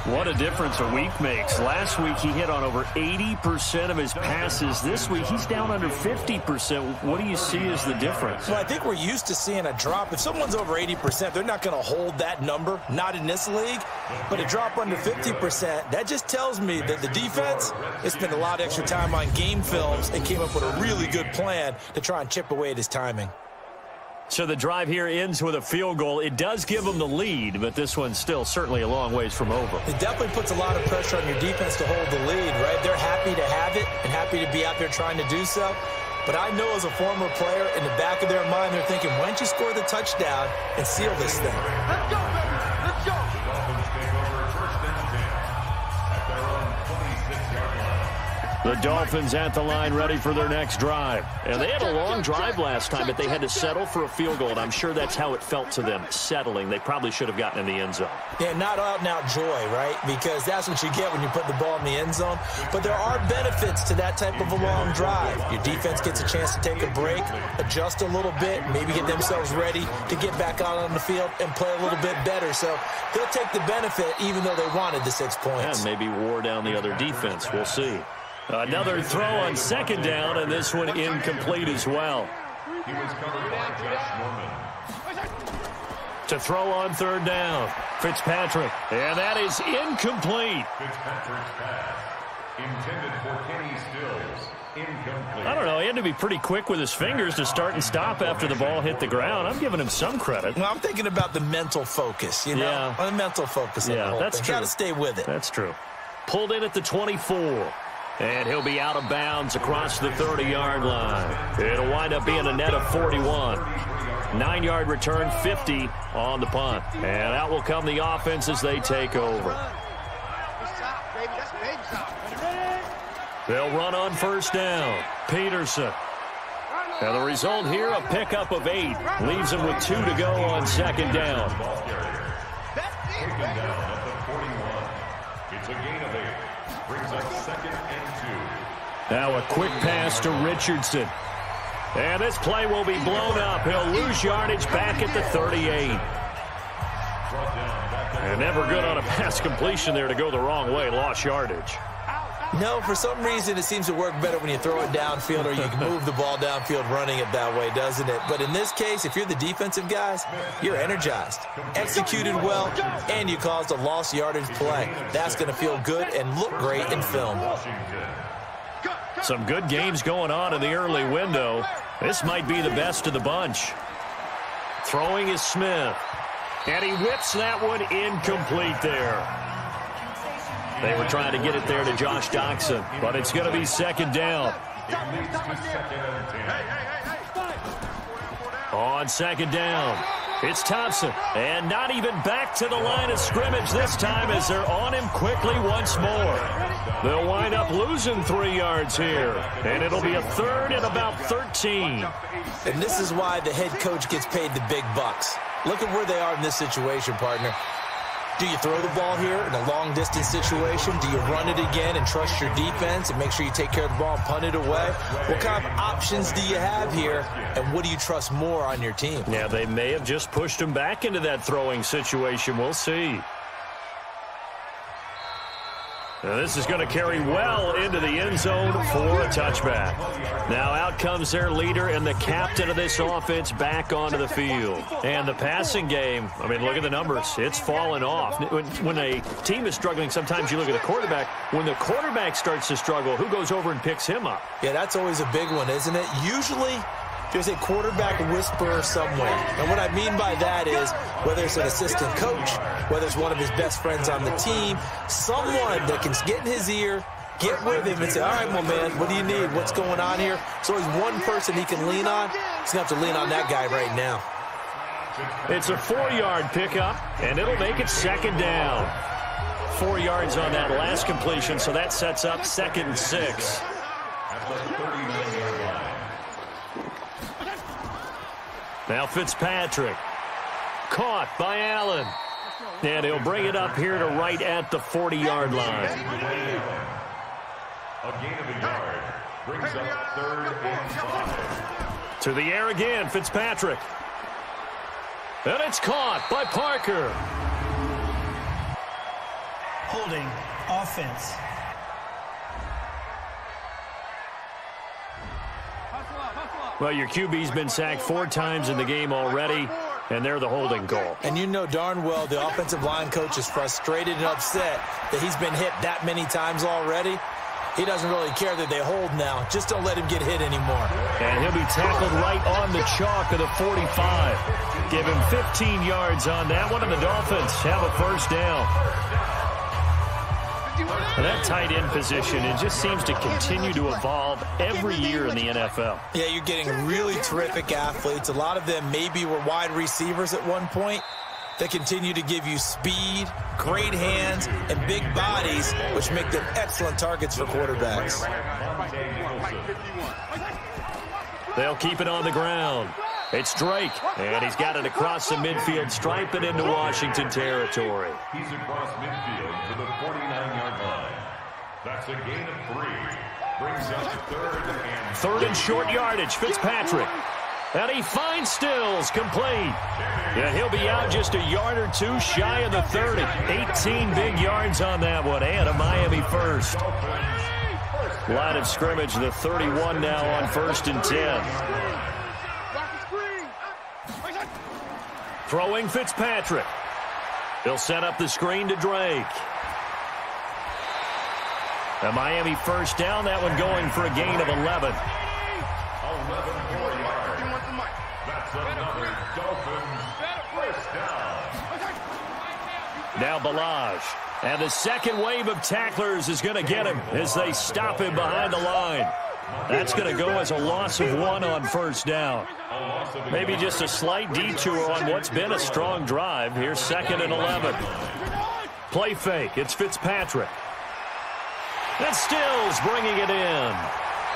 What a difference a week makes. Last week, he hit on over 80% of his passes. This week, he's down under 50%. What do you see as the difference? Well, I think we're used to seeing a drop. If someone's over 80%, they're not going to hold that number, not in this league. But a drop under 50%, that just tells me that the defense has spent a lot of extra time on game films and came up with a really good plan to try and chip away at his timing. So the drive here ends with a field goal. It does give them the lead, but this one's still certainly a long ways from over. It definitely puts a lot of pressure on your defense to hold the lead, right? They're happy to have it and happy to be out there trying to do so. But I know as a former player, in the back of their mind, they're thinking, why don't you score the touchdown and seal this thing? Let's go, baby. Let's go. The Dolphins take over first and 10 at their own 26-yard line. The Dolphins at the line, ready for their next drive. And they had a long drive last time, but they had to settle for a field goal, and I'm sure that's how it felt to them, settling. They probably should have gotten in the end zone. Yeah, not out-and-out joy, right? Because that's what you get when you put the ball in the end zone. But there are benefits to that type of a long drive. Your defense gets a chance to take a break, adjust a little bit, maybe get themselves ready to get back out on the field and play a little bit better. So they'll take the benefit even though they wanted the 6 points. And maybe wore down the other defense. We'll see. Another throw on second down, and this one incomplete as well. He was covered by Josh Norman. To throw on third down, Fitzpatrick. And that is incomplete. Fitzpatrick's pass intended for Kenny Stills. Incomplete. I don't know. He had to be pretty quick with his fingers to start and stop after the ball hit the ground. I'm giving him some credit. Well, I'm thinking about the mental focus, you know? Yeah. The mental focus. Yeah, that's true. Got to stay with it. That's true. Pulled in at the 24. And he'll be out of bounds across the 30-yard line. It'll wind up being a net of 41. 9-yard return, 50 on the punt. And out will come the offense as they take over. They'll run on first down. Peterson. And the result here, a pickup of 8. Leaves him with 2 to go on second down. Taken down at the 41. It's a gain of 8. Brings up second and 2. Now a quick pass to Richardson. And this play will be blown up. He'll lose yardage back at the 38. And never good on a pass completion there to go the wrong way. Lost yardage. No, for some reason it seems to work better when you throw it downfield or you can move the ball downfield running it that way, doesn't it? But in this case, if you're the defensive guys, you're energized, executed well, and you caused a lost yardage play. That's going to feel good and look great in film. Some good games going on in the early window. This might be the best of the bunch. Throwing is Smith. And he whips that one incomplete there. They were trying to get it there to Josh Doxson, but it's going to be second down. On second down, it's Thompson, and not even back to the line of scrimmage this time as they're on him quickly once more. They'll wind up losing 3 yards here, and it'll be a third and about 13. And this is why the head coach gets paid the big bucks. Look at where they are in this situation, partner. Do you throw the ball here in a long-distance situation? Do you run it again and trust your defense and make sure you take care of the ball and punt it away? What kind of options do you have here, and what do you trust more on your team? Yeah, they may have just pushed him back into that throwing situation. We'll see. Now this is going to carry well into the end zone for a touchback. Now out comes their leader and the captain of this offense back onto the field. And the passing game, I mean, look at the numbers. It's fallen off. When a team is struggling, sometimes you look at the quarterback. When the quarterback starts to struggle, who goes over and picks him up? Yeah, that's always a big one, isn't it? Usually there's a quarterback whisperer somewhere. And what I mean by that is whether it's an assistant coach, whether it's one of his best friends on the team, someone that can get in his ear, get with him and say, all right, well, man, what do you need? What's going on here? So there's one person he can lean on. He's going to have to lean on that guy right now. It's a 4-yard pickup, and it'll make it second down. 4 yards on that last completion, so that sets up second and 6. At the 39-yard line. Now Fitzpatrick, caught by Allen. And he'll bring it up here to right at the 40-yard line. A gain of a yard brings up third and 5. To the air again, Fitzpatrick. And it's caught by Parker. Holding, offense. Well, your QB's been sacked 4 times in the game already, and they're the holding call. And you know darn well the offensive line coach is frustrated and upset that he's been hit that many times already. He doesn't really care that they hold now. Just don't let him get hit anymore. And he'll be tackled right on the chalk of the 45. Give him 15 yards on that one, and the Dolphins have a first down. And that tight end position, it just seems to continue to evolve every year in the NFL. Yeah, you're getting really terrific athletes. A lot of them maybe were wide receivers at one point. They continue to give you speed, great hands, and big bodies, which make them excellent targets for quarterbacks. They'll keep it on the ground. It's Drake, and he's got it across the midfield stripe and into Washington territory. He's across midfield to the 49-yard line. That's a gain of 3. Brings up third and short yardage, Fitzpatrick. And he finds Stills, complete. Yeah, he'll be out just a yard or two shy of the 30. 18 big yards on that one, and a Miami first. Line of scrimmage, the 31 now on 1st and 10. Throwing Fitzpatrick. He'll set up the screen to Drake. A Miami first down, that one going for a gain of 11. That's another Dolphins first down. Now Balaj. And the second wave of tacklers is going to get him as they stop him behind the line. That's going to go as a loss of 1 on first down. Maybe just a slight detour on what's been a strong drive. Here's 2nd and 11. Play fake. It's Fitzpatrick. And Stills bringing it in.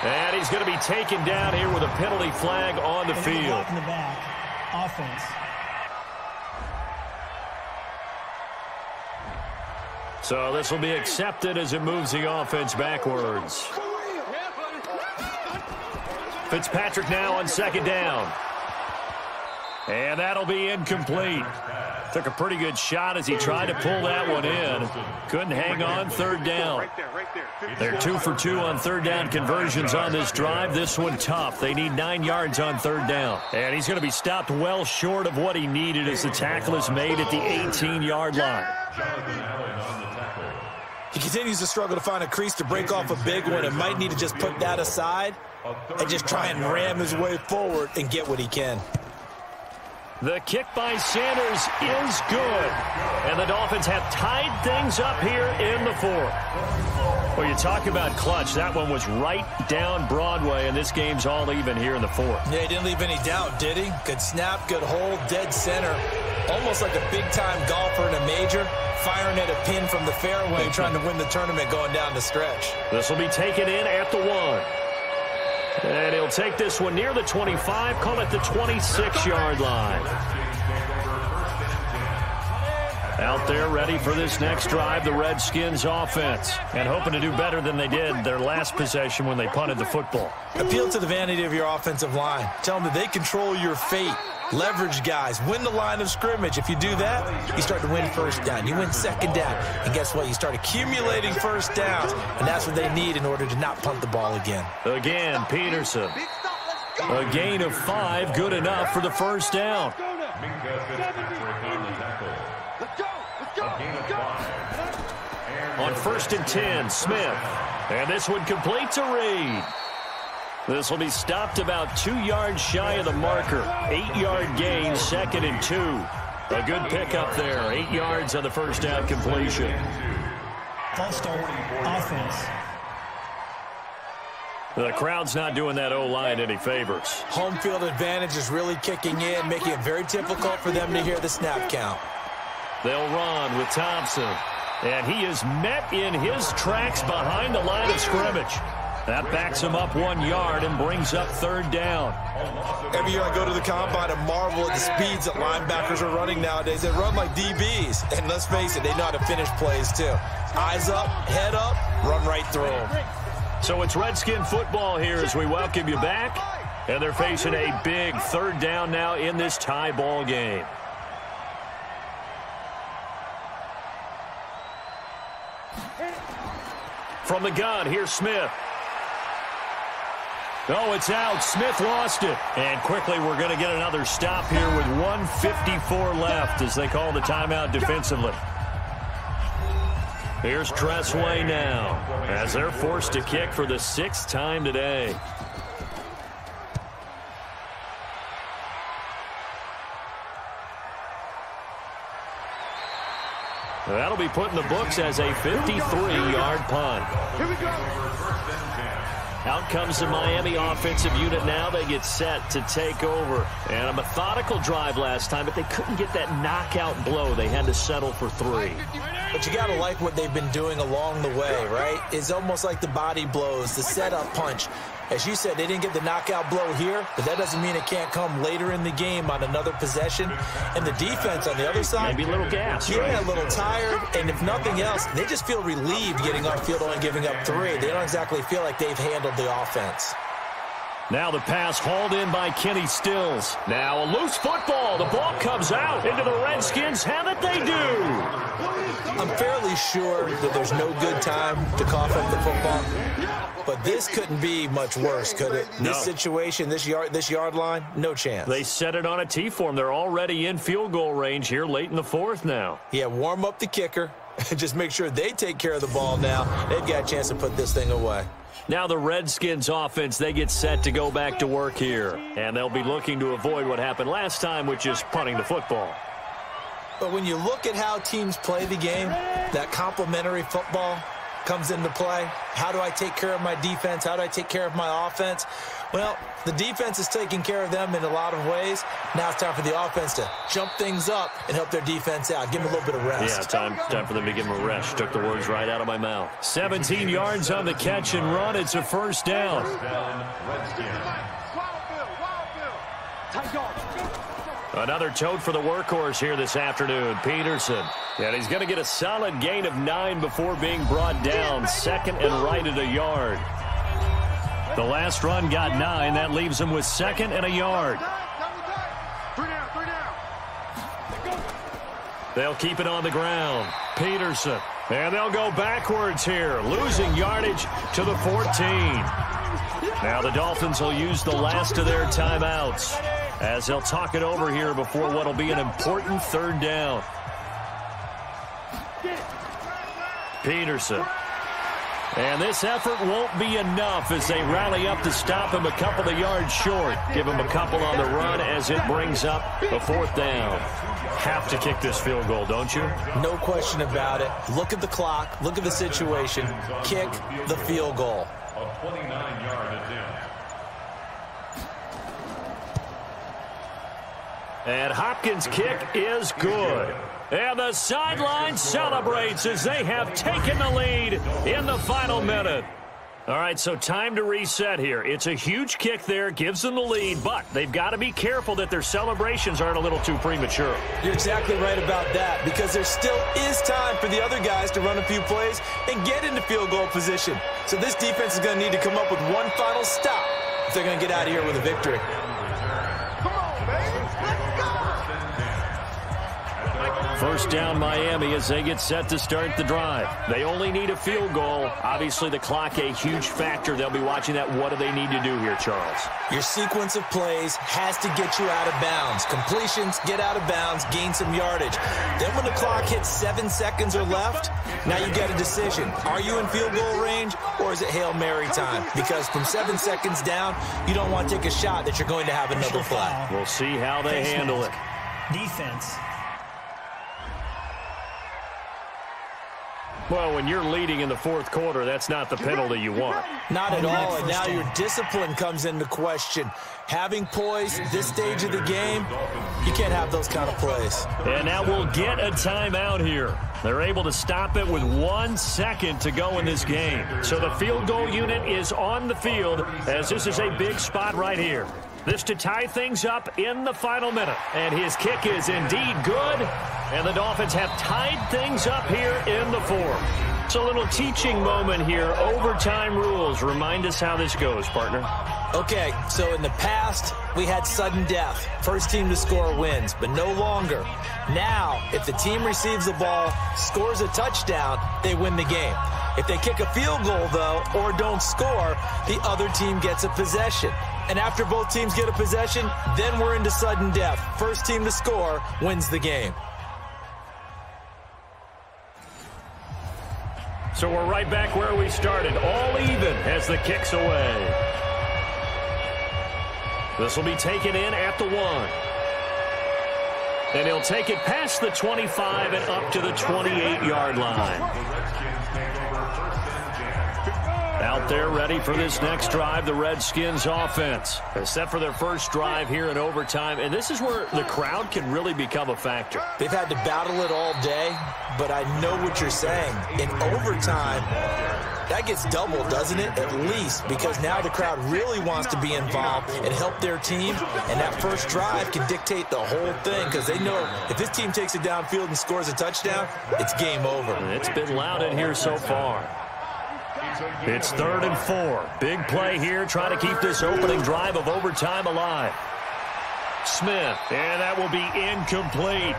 And he's going to be taken down here with a penalty flag on the field. In the back. Offense. So this will be accepted as it moves the offense backwards. Fitzpatrick now on 2nd down. And that'll be incomplete. Took a pretty good shot as he tried to pull that one in. Couldn't hang on 3rd down. They're 2 for 2 on 3rd down conversions on this drive. This one tough. They need 9 yards on 3rd down. And he's going to be stopped well short of what he needed as the tackle is made at the 18-yard line. He continues to struggle to find a crease to break off a big one and might need to just put that aside and just try and ram his way forward and get what he can. The kick by Sanders is good. And the Dolphins have tied things up here in the 4th. Well, you talk about clutch. That one was right down Broadway, and this game's all even here in the 4th. Yeah, he didn't leave any doubt, did he? Good snap, good hold, dead center. Almost like a big-time golfer in a major, firing at a pin from the fairway, trying to win the tournament going down the stretch. This will be taken in at the 1. And he'll take this one near the 25, call it the 26-yard line. Out there ready for this next drive, the Redskins offense. And hoping to do better than they did their last possession when they punted the football. Appeal to the vanity of your offensive line. Tell them that they control your fate. Leverage guys. Win the line of scrimmage. If you do that, you start to win 1st down. You win 2nd down. And guess what? You start accumulating 1st downs. And that's what they need in order to not punt the ball again. Again, Peterson. A gain of 5, good enough for the 1st down. On 1st and 10, Smith. And this one complete to Reed. This will be stopped about 2 yards shy of the marker. 8-yard gain, 2nd and 2. A good pickup there. 8 yards on the 1st down completion. False start, offense. The crowd's not doing that O-line any favors. Home field advantage is really kicking in, making it very difficult for them to hear the snap count. They'll run with Thompson. And he is met in his tracks behind the line of scrimmage. That backs him up 1 yard and brings up 3rd down. Every year I go to the combine and marvel at the speeds that linebackers are running nowadays. They run like DBs. And let's face it, they know how to finish plays too. Eyes up, head up, run right through them. So it's Redskin football here as we welcome you back. And they're facing a big 3rd down now in this tie ball game. From the gun, here's Smith. Oh, it's out. Smith lost it. And quickly we're going to get another stop here with 1:54 left as they call the timeout defensively. Here's Tressway now as they're forced to kick for the 6th time today. That'll be put in the books as a 53-yard punt. Here we go. Out comes the Miami offensive unit now. They get set to take over. And a methodical drive last time, but they couldn't get that knockout blow. They had to settle for 3. But you got to like what they've been doing along the way, right? It's almost like the body blows, the setup punch. As you said, they didn't get the knockout blow here, but that doesn't mean it can't come later in the game on another possession. And the defense on the other side, maybe a little gas, yeah, right? A little tired. And if nothing else, they just feel relieved getting upfield and giving up 3. They don't exactly feel like they've handled the offense. Now the pass hauled in by Kenny Stills. Now a loose football. The ball comes out into the Redskins. Have it they do. I'm fairly sure that there's no good time to cough up the football. But this couldn't be much worse, could it? No. This situation, this yard line, no chance. They set it on a T-form. They're already in field goal range here late in the 4th now. Yeah, warm up the kicker. Just make sure they take care of the ball now. They've got a chance to put this thing away. Now the Redskins offense, they get set to go back to work here. And they'll be looking to avoid what happened last time, which is punting the football. But when you look at how teams play the game, that complementary football comes into play. How do I take care of my defense? How do I take care of my offense? Well, the defense is taking care of them in a lot of ways. Now it's time for the offense to jump things up and help their defense out. Give them a little bit of rest. Yeah, time for them to give them a rest. Took the words right out of my mouth. 17 yards on the catch and run. It's a first down. Another tote for the workhorse here this afternoon, Peterson. And he's going to get a solid gain of 9 before being brought down. Second and right at a yard. The last run got 9. That leaves him with 2nd and a yard. 3 down. They'll keep it on the ground. Peterson. And they'll go backwards here, losing yardage to the 14. Now the Dolphins will use the last of their timeouts as they'll talk it over here before what will be an important 3rd down. Peterson. And this effort won't be enough as they rally up to stop him a couple of yards short. Give him a couple on the run as it brings up the 4th down. Have to kick this field goal, don't you? No question about it. Look at the clock. Look at the situation. Kick the field goal. A 29-yard attempt. And Hopkins' kick is good. And the sideline celebrates as they have taken the lead in the final minute. All right, so time to reset here. It's a huge kick there, gives them the lead, but they've got to be careful that their celebrations aren't a little too premature. You're exactly right about that, because there still is time for the other guys to run a few plays and get into field goal position. So this defense is going to need to come up with one final stop if they're going to get out of here with a victory. First down Miami as they get set to start the drive. They only need a field goal. Obviously the clock a huge factor. They'll be watching that. What do they need to do here, Charles? Your sequence of plays has to get you out of bounds. Completions, get out of bounds, gain some yardage. Then when the clock hits 7 seconds or left, now you get a decision. Are you in field goal range or is it Hail Mary time? Because from 7 seconds down, you don't want to take a shot that you're going to have another play. We'll see how they handle it. Defense. Well, when you're leading in the 4th quarter, that's not the penalty you want. Not at all, and now your discipline comes into question. Having poise this stage of the game, you can't have those kind of plays. And now we'll get a timeout here. They're able to stop it with 1 second to go in this game. So the field goal unit is on the field as this is a big spot right here. This to tie things up in the final minute. And his kick is indeed good. And the Dolphins have tied things up here in the 4th. It's a little teaching moment here. Overtime rules. Remind us how this goes, partner. Okay, so in the past, we had sudden death. First team to score wins, but no longer. Now, if the team receives the ball, scores a touchdown, they win the game. If they kick a field goal, though, or don't score, the other team gets a possession. And after both teams get a possession, then we're into sudden death. First team to score wins the game. So we're right back where we started, all even as the kick's away. This will be taken in at the 1. And he'll take it past the 25 and up to the 28-yard line. Out there ready for this next drive, the Redskins offense. They're set for their first drive here in overtime, and this is where the crowd can really become a factor. They've had to battle it all day, but I know what you're saying. In overtime, that gets doubled, doesn't it? At least, because now the crowd really wants to be involved and help their team, and that first drive can dictate the whole thing because they know if this team takes it downfield and scores a touchdown, it's game over. It's been loud in here so far. It's 3rd and 4. Big play here, trying to keep this opening drive of overtime alive. Smith, and that will be incomplete.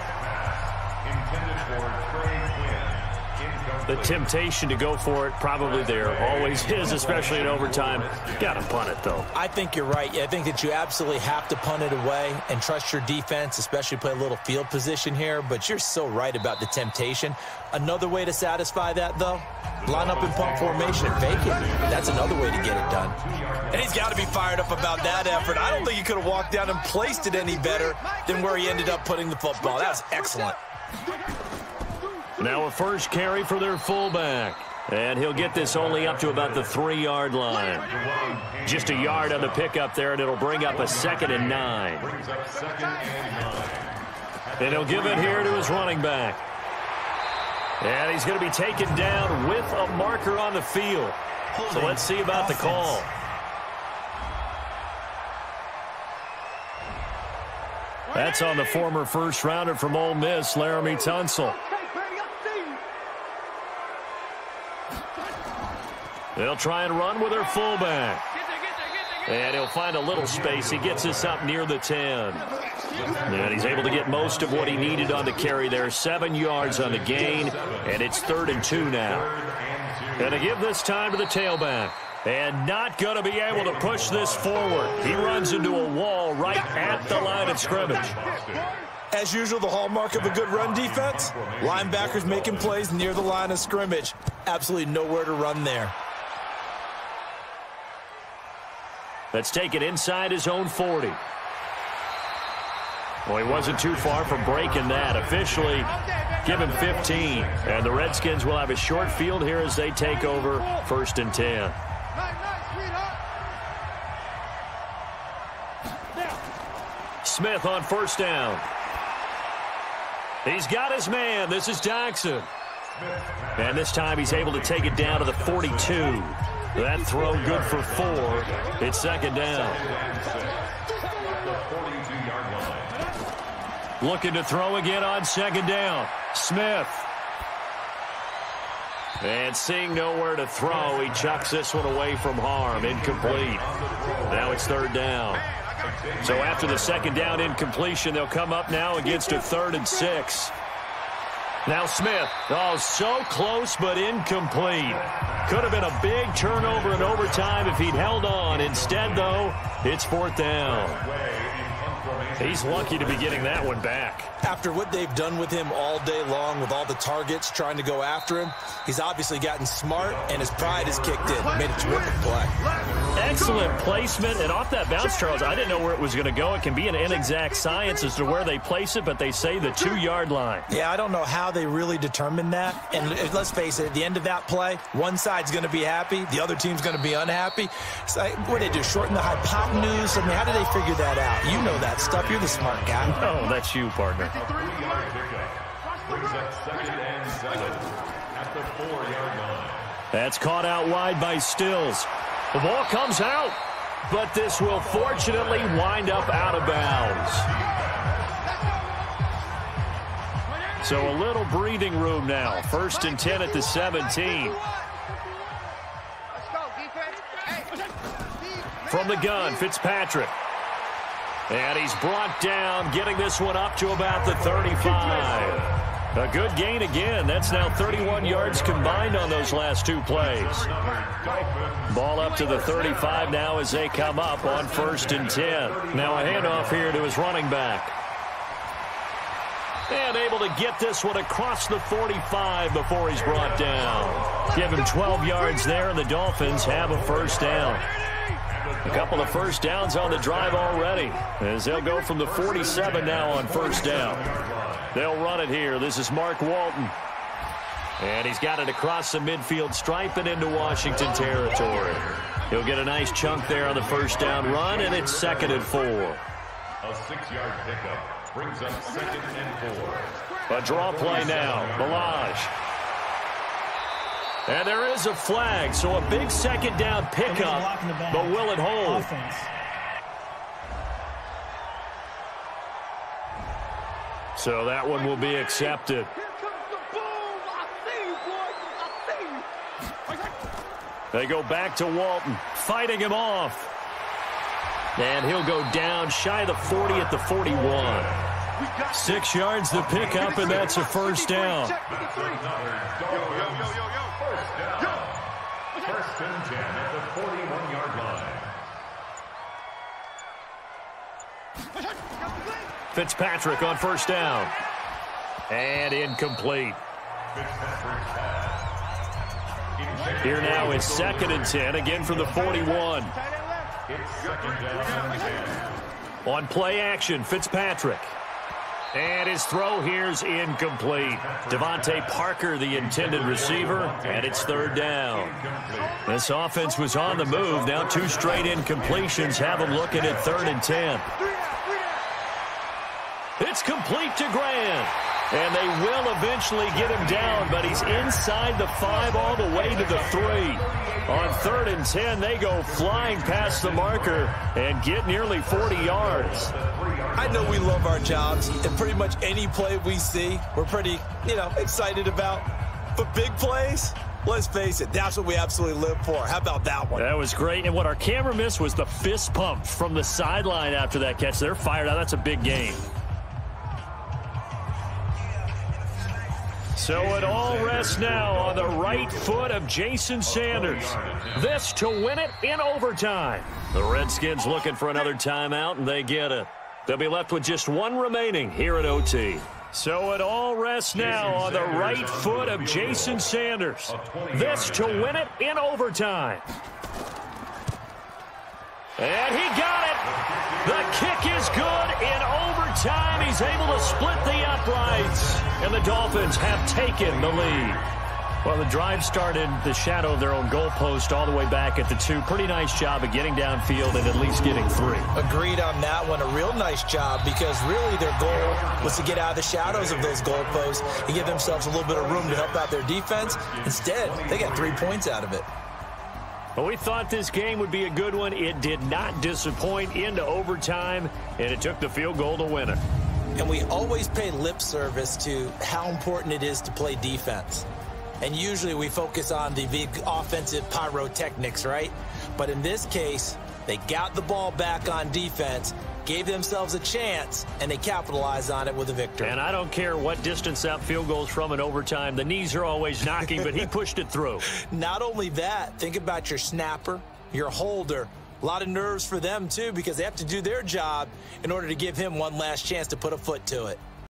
The temptation to go for it probably there. Always is, especially in overtime. Got to punt it, though. I think you're right. I think that you absolutely have to punt it away and trust your defense, especially play a little field position here. But you're so right about the temptation. Another way to satisfy that, though, line up in punt formation and fake it. That's another way to get it done. And he's got to be fired up about that effort. I don't think he could have walked down and placed it any better than where he ended up putting the football. That was excellent. Now a first carry for their fullback. And he'll get this only up to about the 3-yard line. Just a yard on the pickup there, and it'll bring up a 2nd and 9. And he'll give it here to his running back. And he's going to be taken down with a marker on the field. So let's see about the call. That's on the former first-rounder from Ole Miss, Laramie Tunsil. They'll try and run with their fullback. And he'll find a little space. He gets this up near the 10. And he's able to get most of what he needed on the carry there. 7 yards on the gain. And it's 3rd and 2 now. And to give this time to the tailback. And not going to be able to push this forward. He runs into a wall right at the line of scrimmage. As usual, the hallmark of a good run defense, linebackers making plays near the line of scrimmage. Absolutely nowhere to run there. Let's take it inside his own 40. Well, he wasn't too far from breaking that. Officially, give him 15. And the Redskins will have a short field here as they take over 1st and 10. Smith on first down. He's got his man. This is Jackson. And this time he's able to take it down to the 42. That throw good for 4. It's 2nd down. Looking to throw again on 2nd down. Smith. And seeing nowhere to throw, he chucks this one away from harm. Incomplete. Now it's 3rd down. So after the 2nd down incompletion, they'll come up now against a 3rd and 6. Now Smith. Oh, so close but incomplete. Could have been a big turnover in overtime if he'd held on. Instead, though, it's 4th down. He's lucky to be getting that one back. After what they've done with him all day long with all the targets trying to go after him, he's obviously gotten smart and his pride has kicked in. Made a terrific play. Excellent placement. And off that bounce, Charles, I didn't know where it was going to go. It can be an inexact science as to where they place it, but they say the 2-yard line. Yeah, I don't know how they really determined that. And let's face it, at the end of that play, one side's going to be happy, the other team's going to be unhappy. It's like, what did they do, shorten the hypotenuse? I mean, how did they figure that out? You know that stuff. You're the smart guy. Oh, that's you, partner. That's caught out wide by Stills. The ball comes out, but this will fortunately wind up out of bounds. So a little breathing room now. 1st and 10 at the 17. From the gun, Fitzpatrick. And he's brought down, getting this one up to about the 35. A good gain again. That's now 31 yards combined on those last 2 plays. Ball up to the 35 now as they come up on 1st and 10. Now a handoff here to his running back. And able to get this one across the 45 before he's brought down. Give him 12 yards there, and the Dolphins have a 1st down. A couple of first downs on the drive already, as they'll go from the 47 now on first down. They'll run it here. This is Mark Walton. And he's got it across the midfield stripe and into Washington territory. He'll get a nice chunk there on the first down run, and it's 2nd and 4. A 6-yard pickup brings up 2nd and 4. A draw play now. Balaj. And there is a flag, so a big 2nd down pickup, but will it hold? Offense. So that one will be accepted. They go back to Walton, fighting him off. And he'll go down shy of the 40 at the 41. 6 yards the pickup, and that's a first down. First and 10 at the 41-yard line. Fitzpatrick on first down. And incomplete. Here now is 2nd and 10, again from the 41. It's 2nd down and 10. On play action, Fitzpatrick. And his throw here's incomplete. Devontae Parker, the intended receiver, and it's 3rd down. This offense was on the move. Now 2 straight incompletions have them looking at 3rd and 10. It's complete to Grant. And they will eventually get him down, but he's inside the 5 all the way to the 3. On 3rd and 10, they go flying past the marker and get nearly 40 yards. I know we love our jobs, and pretty much any play we see, we're pretty, excited about. But big plays, let's face it, that's what we absolutely live for. How about that one? That was great, and what our camera missed was the fist pump from the sideline after that catch. They're fired out. That's a big game. So it all rests now on the right foot of Jason Sanders. This to win it in overtime. The Redskins looking for another timeout, and they get it. They'll be left with just 1 remaining here at OT. So it all rests now on the right foot of Jason Sanders. This to win it in overtime. And he got it. The kick is good in overtime. He's able to split the uprights. And the Dolphins have taken the lead. Well, the drive started the shadow of their own goalpost all the way back at the 2. Pretty nice job of getting downfield and at least getting 3. Agreed on that one. A real nice job because really their goal was to get out of the shadows of those goalposts and give themselves a little bit of room to help out their defense. Instead, they got 3 points out of it. Well, we thought this game would be a good one. It did not disappoint into overtime, and it took the field goal to win it. And we always pay lip service to how important it is to play defense. And usually we focus on the big offensive pyrotechnics, right? But in this case, they got the ball back on defense, gave themselves a chance, and they capitalized on it with a victory. And I don't care what distance that field goes from in overtime. The knees are always knocking, but he pushed it through. Not only that, think about your snapper, your holder. A lot of nerves for them, too, because they have to do their job in order to give him one last chance to put a foot to it.